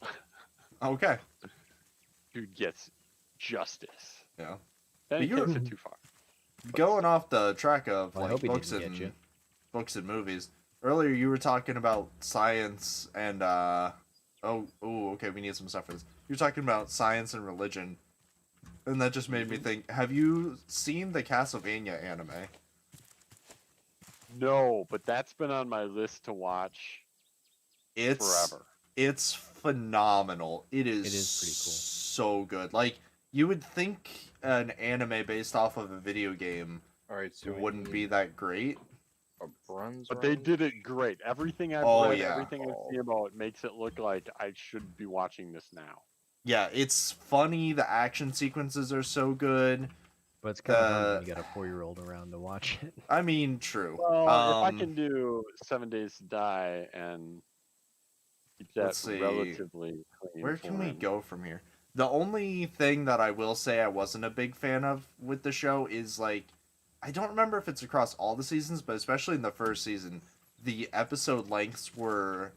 Okay. Dude gets justice. Yeah. Then he But you're- takes it too far. Going off the track of Well, I like hope he books didn't get and you. books and movies. Earlier you were talking about science and okay, we need some stuff for this. You were talking about science and religion. And that just made me think, have you seen the Castlevania anime? No, but that's been on my list to watch It's forever. It's phenomenal. It is pretty cool. so good. Like you would think an anime based off of a video game All right, so we wouldn't need be that great. a bronze. But they round? did it great. Everything I've Oh, read, yeah. everything I see about it makes it look like I should be watching this now. Yeah, it's funny. The action sequences are so good. But it's kind of hard when you got a 4-year-old around to watch it. I mean, true. Well, if I Um, can do 7 Days to Die and keep that Let's see. relatively clean. Where can for we him. go from here? The only thing that I will say I wasn't a big fan of with the show is like, I don't remember if it's across all the seasons, but especially in the first season, the episode lengths were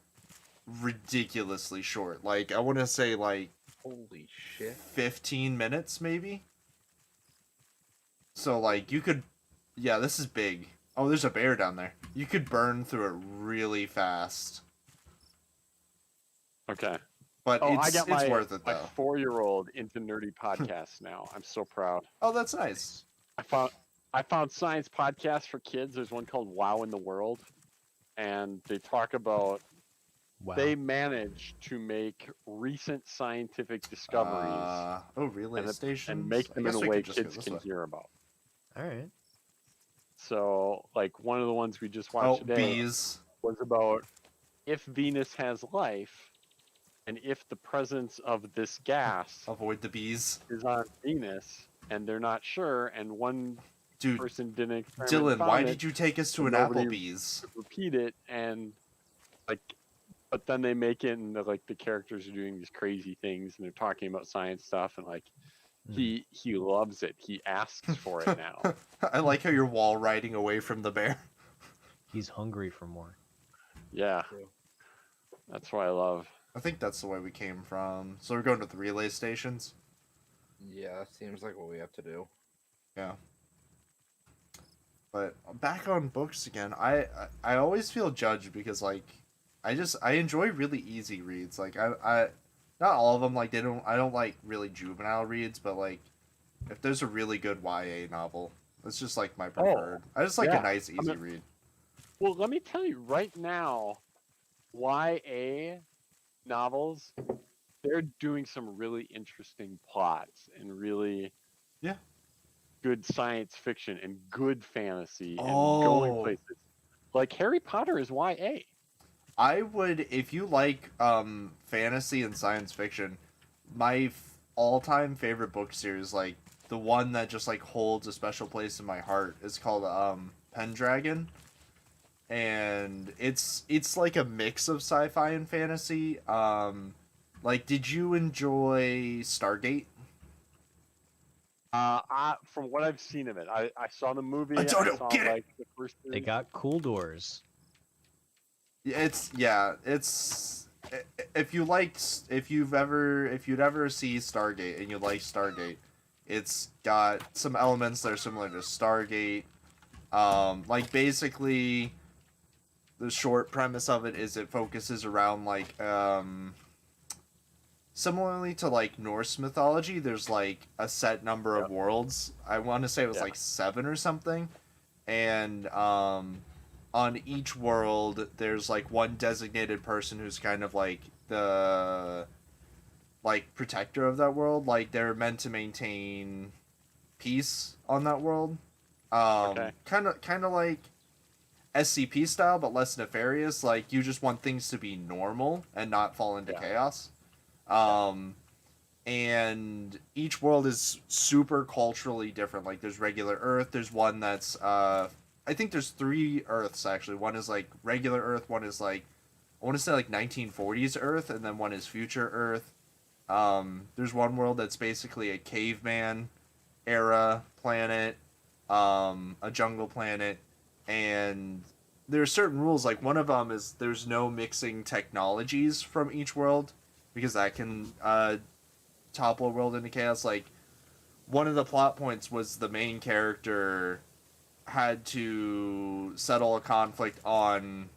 ridiculously short. Like, I want to say like Holy shit! 15 minutes maybe. So like you could, yeah, this is big. Oh, there's a bear down there. You could burn through it really fast, Okay. but Oh, it's I got my, worth it my though. 4-year-old into nerdy podcasts now. I'm so proud. Oh, that's nice. I found science podcasts for kids. There's one called Wow in the World, and they talk about Wow. they managed to make recent scientific discoveries Relay stations. and make them I in guess a we way could just go kids this can way. hear about. All right. So, like one of the ones we just Oh, watched today bees. was about if Venus has life, and if the presence of this gas Avoid the bees. is on Venus, and they're not sure, and one Dude, person didn't experiment, Dylan, why found it, did you take us to an nobody- Applebee's? repeat it, and like, but then they make it, and like the characters are doing these crazy things, and they're talking about science stuff, and like He loves it. He asks for it now. I like how you're wall riding away from the bear. He's hungry for more. Yeah, True. that's what I love. I think that's the way we came from. So we're going to the relay stations. Yeah, that seems like what we have to do. Yeah. But back on books again, I always feel judged because like I enjoy really easy reads. Like I not all of them like I don't like really juvenile reads, but like if there's a really good YA novel, it's just like my preferred. I just like yeah. a nice easy read. Well, let me tell you right now, YA novels, they're doing some really interesting plots and really Yeah. good science fiction and good fantasy and Oh. going places. Like Harry Potter is YA. I would, if you like fantasy and science fiction, my all-time favorite book series, like the one that just like holds a special place in my heart, is called Pendragon, and it's like a mix of sci-fi and fantasy. Like, did you enjoy Stargate? From what I've seen of it, I saw the movie. I don't saw get it. like the first. They got cool doors. It's if you'd ever see Stargate and you like Stargate, it's got some elements that are similar to Stargate. Like basically the short premise of it is it focuses around like similarly to like Norse mythology, there's like a set number of worlds. I want to say it was Yeah. like 7 or something. And on each world there's like one designated person who's kind of like the like protector of that world. Like they're meant to maintain peace on that world. Okay. Kind of like SCP style, but less nefarious. Like you just want things to be normal and not fall into Yeah. chaos. And each world is super culturally different. Like there's regular Earth. There's one that's I think there's 3 Earths actually. One is like regular Earth. One is like I want to say like 1940s Earth, and then one is future Earth. There's one world that's basically a caveman era planet, a jungle planet, and there are certain rules. Like one of them is there's no mixing technologies from each world because that can topple a world into chaos. Like one of the plot points was the main character had to settle a conflict on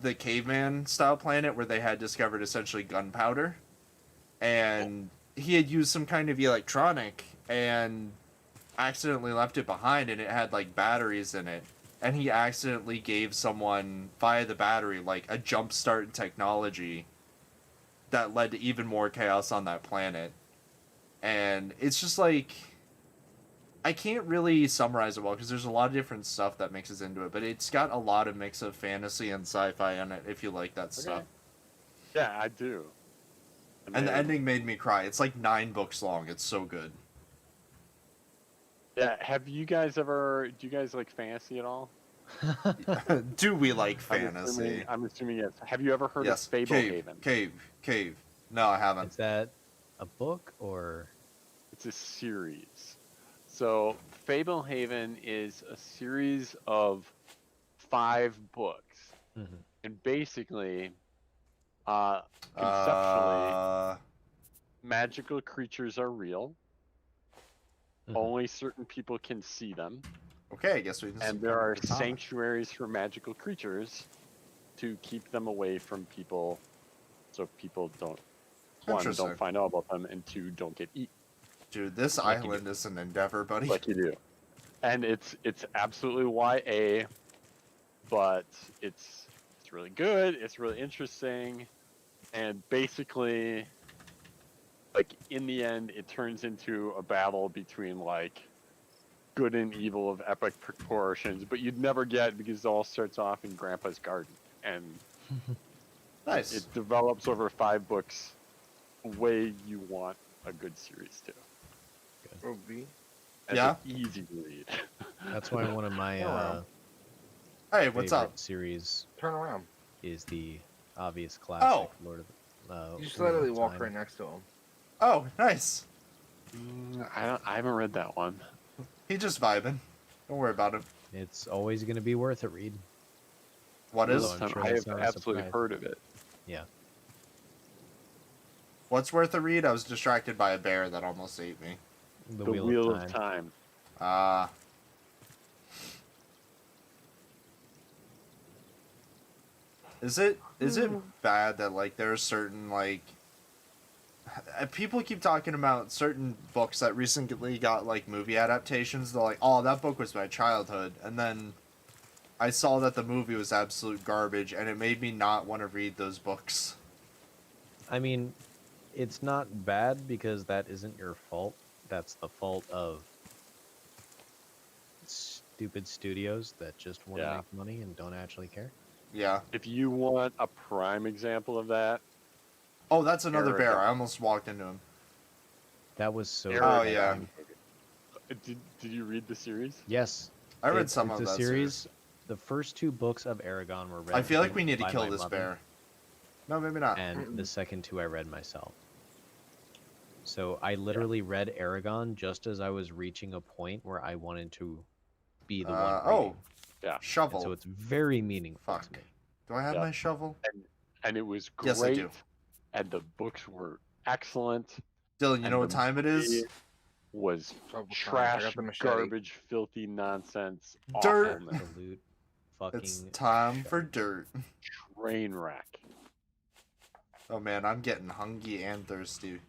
the caveman style planet where they had discovered essentially gunpowder, and he had used some kind of electronic and accidentally left it behind, and it had like batteries in it, and he accidentally gave someone via the battery like a jump start technology that led to even more chaos on that planet. And it's just like I can't really summarize it well because there's a lot of different stuff that mixes into it, but it's got a lot of mix of fantasy and sci-fi in it if you like that stuff. Yeah, I do. And the ending made me cry. It's like 9 books long. It's so good. Yeah, do you guys like fantasy at all? Do we like fantasy? I'm assuming yes. Have you ever heard Yes. of Fablehaven? Cave. No, I haven't. Is that a book or? It's a series. So Fablehaven is a series of 5 books, Mhm. and basically, conceptually, magical creatures are real. Mhm. Only certain people can see them, Okay, I guess we can. and there are sanctuaries for magical creatures to keep them away from people, so people don't Interesting. don't find out about them, and 2 don't get eaten. Dude, this Like you island is an endeavor, buddy. Like you do. And it's absolutely YA, but it's really good. It's really interesting, and basically, like in the end, it turns into a battle between like good and evil of epic proportions. But you'd never get because it all starts off in Grandpa's garden, and Nice. it develops over 5 books, the way you want a good series to. OB. And Yeah? it's easy to read. That's why one of my Hello. Hey, what's favorite up? series Turn around. is the obvious classic Oh. Lord of You just Wheel of literally walk Time. right next to him. Oh, nice. I haven't read that one. He just vibing. Don't worry about him. It's always going to be worth a read. What Although is? I'm Time sure I that's have not a absolutely surprise. heard of it. Yeah. What's worth a read? I was distracted by a bear that almost ate me. The, The Wheel of Time. Time. Ah. Is it bad that like there are certain like people keep talking about certain books that recently got like movie adaptations? They're like, oh, that book was my childhood, and then I saw that the movie was absolute garbage, and it made me not want to read those books. I mean, it's not bad because that isn't your fault. That's the fault of stupid studios that just want to Yeah. make money and don't actually care. Yeah. If you want a prime example of that, Oh, that's another bear. Aragon. I almost walked into him. That was so. Oh, good. yeah. did you read the series? Yes. I read some it's of a that series. The first 2 books of Aragon were read. I feel like we need to by kill my this mother, bear. No, maybe not. And the second 2 I read myself. So I literally read Aragon just as I was reaching a point where I wanted to be the one. Oh, reading. Yeah. shovel. And so it's very meaningful Fuck. to me. Do I have Yeah. my shovel? And it was great. Yes, I do. And the books were excellent. Dylan, you And know what the time it is? movie Was Shovel time. I trash, got the machete. garbage, filthy nonsense, Dirt. awfulness, Absolute fucking. It's time for dirt. train wreck. Oh man, I'm getting hungry and thirsty.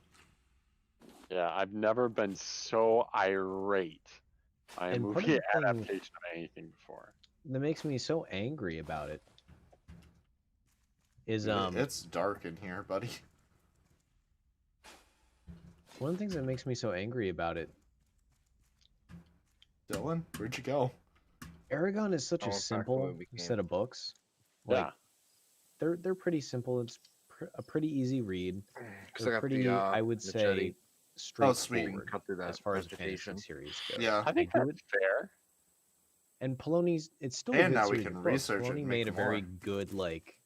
Yeah, I've never been so irate by a And part of movie the thing- adaptation of anything before. That makes me so angry about it. Is It's dark in here, buddy. one of the things that makes me so angry about it. Dylan, where'd you go? Aragon is such Oh, a back simple away we set came. of books. Like Yeah, they're pretty simple. It's a pretty easy read. Because I They're got pretty, the I would machete. say, Oh, sweet. straightforward Cut through that as far as the vegetation. fantasy series go. Yeah. I think do that's fair. And Poloni's, it's still a And good now we series can of books. research it Polony and made make a very more. good like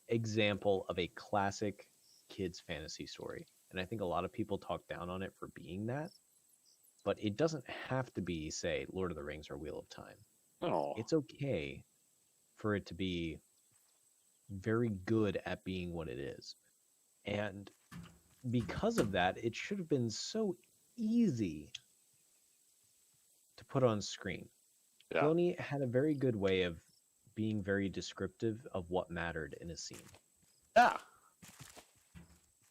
example of a classic kids fantasy story, and I think a lot of people talk down on it for being that. But it doesn't have to be, say, Lord of the Rings or Wheel of Time. No, It's okay for it to be very good at being what it is. And because of that, it should have been so easy to put on screen. Yeah. Filoni had a very good way of being very descriptive of what mattered in a scene. yeah,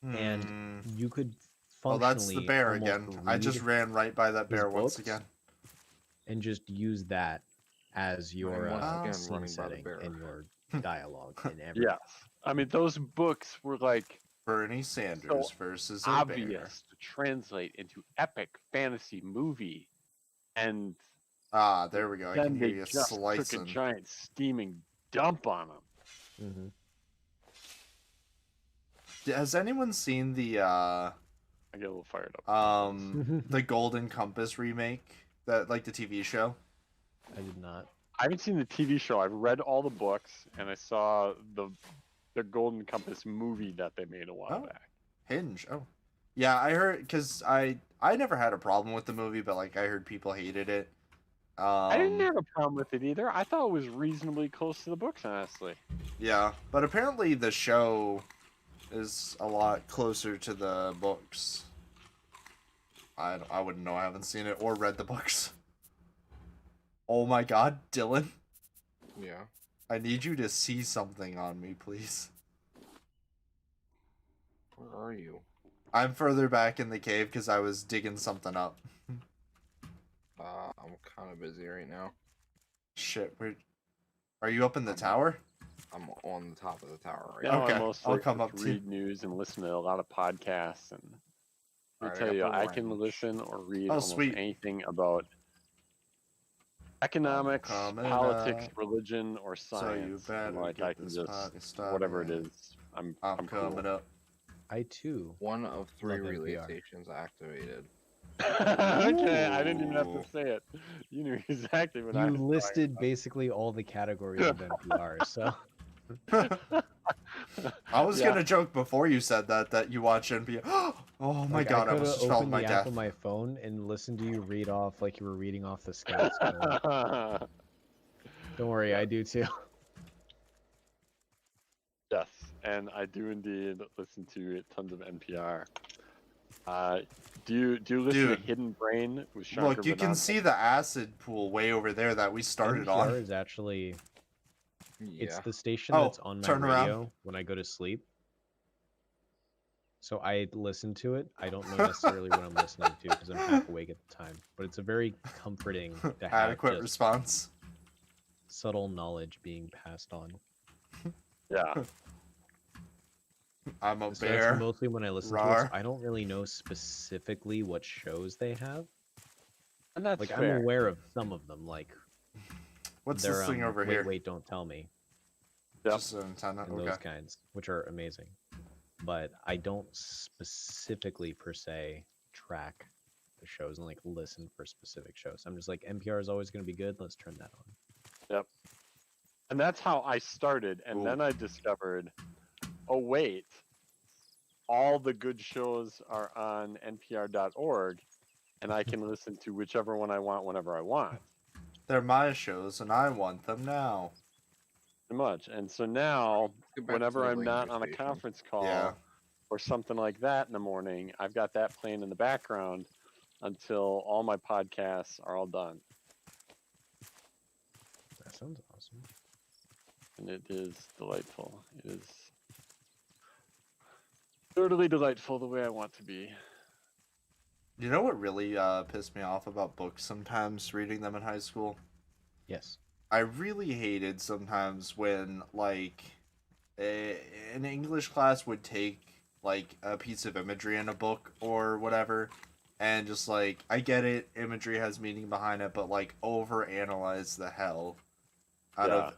And Hmm. You could Oh, functionally that's the bear almost again. I just read ran right by that his bear once books again. and just use that as your once again scene running by the setting bear. and your dialogue and everything. yes. I mean, those books were like Bernie Sanders versus a bear. obvious to translate into epic fantasy movie, and Ah, there we go. I then can hear they you just took a slicing. giant steaming dump on them. Mm-hmm. Has anyone seen the I get a little fired up. the Golden Compass remake? That like the TV show? I did not. I haven't seen the TV show. I've read all the books, and I saw the Golden Compass movie that they made a while Oh. back. Hinge. Oh. Yeah, I heard because I never had a problem with the movie, but like I heard people hated it. I didn't have a problem with it either. I thought it was reasonably close to the books, honestly. Yeah, but apparently the show is a lot closer to the books. I wouldn't know. I haven't seen it or read the books. Oh my god, Dylan. Yeah. I need you to see something on me, please. Where are you? I'm further back in the cave because I was digging something up. I'm kind of busy right now. Shit, are you up in the tower? I'm on the top of the tower right You now. know, Okay, I I'll mostly come just up to read news and listen to a lot of podcasts, and I Alright, I tell got you, the I can orange. listen or read Oh, almost sweet. anything about economics, coming politics, up. religion, or So science. you and, better like get I can this just party started. whatever it is. I'm I'm cool. coming up. I too. One of 3 Love relay NPR. stations activated. Okay, I didn't even have Ooh. to say it. You knew exactly what I You was listed basically all the categories of NPR, so I was Yeah. gonna joke before you said that you watch NPR. Oh my Like, god, I I almost could just fell to open my the death. app on my phone and listen to you read off like you were reading off the Scouts code. Don't worry, Yeah. I do too. Yes, and I do indeed listen to tons of NPR. Do you listen Dude. to Hidden Brain with Shankar Look, you can Vedantam? see the acid pool way over there that we started NPR on. is actually it's Yeah. the station Oh, that's on my turn around. radio when I go to sleep. So I listen to it. I don't know necessarily what I'm listening to because I'm half awake at the time. But it's a very comforting to have Adequate just response. subtle knowledge being passed on. Yeah, I'm a So bear. that's mostly when I listen to it. Rawr. So I don't really know specifically what shows they have. and that's Like fair. I'm aware of some of them, like What's they're this thing over wait, here? wait, don't tell me, Yep. Just an antenna. and Okay. those kinds, which are amazing. But I don't specifically per se track the shows and like listen for specific shows. I'm just like NPR is always going to be good. Let's turn that on. And that's how I started, and Ooh. then I discovered, oh wait, all the good shows are on npr.org, and I can listen to whichever one I want whenever I want. They're my shows, and I want them now. Pretty much. And so now, Get back to whenever the I'm not Ranger on a station. conference call Yeah. or something like that in the morning, I've got that playing in the background until all my podcasts are all done. That sounds awesome. And it is delightful. It is totally delightful the way I want to be. You know what really pissed me off about books sometimes, reading them in high school? Yes. I really hated sometimes when, like, an English class would take, like, a piece of imagery in a book or whatever, and just, like, I get it, imagery has meaning behind it, but, like, overanalyze the hell out of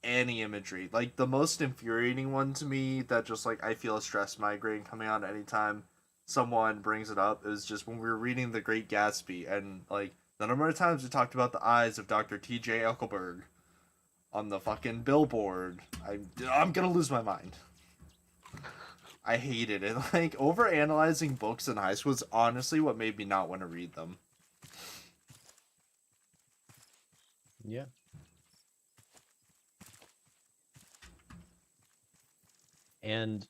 any imagery. Like, the most infuriating one to me that just, like, I feel a stress migraine coming on anytime someone brings it up is just when we were reading The Great Gatsby, and, like, the number of times we talked about the eyes of Dr. T.J. Eichelberg on the fucking billboard, I'm gonna lose my mind. I hated it. Like, overanalyzing books in high school is honestly what made me not want to read them. Yeah. And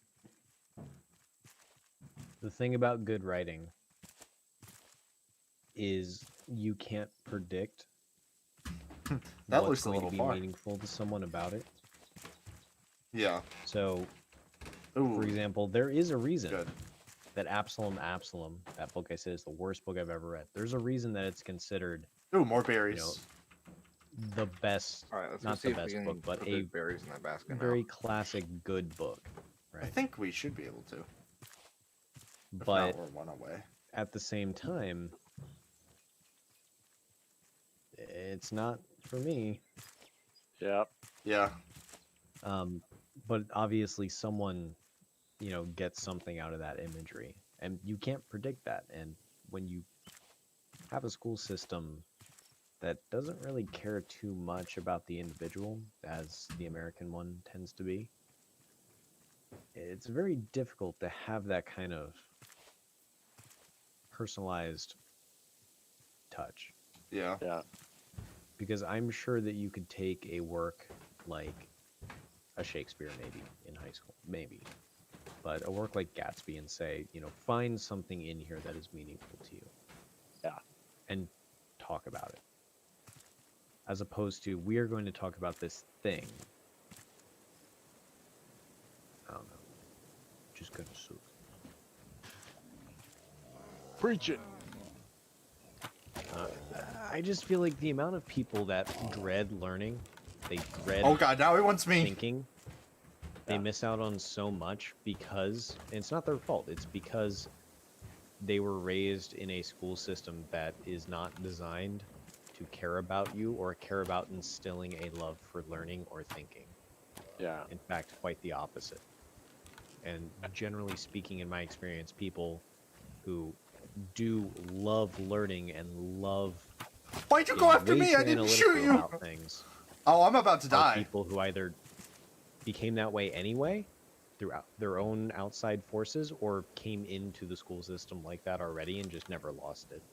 the thing about good writing is you can't predict That what's looks a going little to be far. meaningful to someone about it. Yeah. So, Ooh, for example, there is a reason good. that Absalom, that book I said is the worst book I've ever read. There's a reason that it's considered Ooh, more berries. know, the best, All right, let's go not see the if we best can book, but put a the berries in that basket very now. classic good book, I right? think we should be able to. If But not, we're one away. at the same time, it's not for me. Yep. Yeah. But obviously someone, gets something out of that imagery, and you can't predict that. And when you have a school system that doesn't really care too much about the individual, as the American one tends to be, it's very difficult to have that kind of personalized touch. Yeah. Yeah. Because I'm sure that you could take a work like a Shakespeare, maybe in high school, maybe, but a work like Gatsby, and say, find something in here that is meaningful to you. Yeah. And talk about it. As opposed to, we are going to talk about this thing. I don't know. Just gonna suit. Preach it. I just feel like the amount of people that dread learning, they dread Oh god, now he wants me. thinking, they Yeah. miss out on so much because, and it's not their fault, it's because they were raised in a school system that is not designed to care about you or care about instilling a love for learning or thinking. Yeah. In fact, quite the opposite. And generally speaking, in my experience, people who do love learning and love Why'd you go being after way me? too I didn't analytical shoot you. about things Oh, I'm about to are die. people who either became that way anyway, through their own outside forces or came into the school system like that already and just never lost it.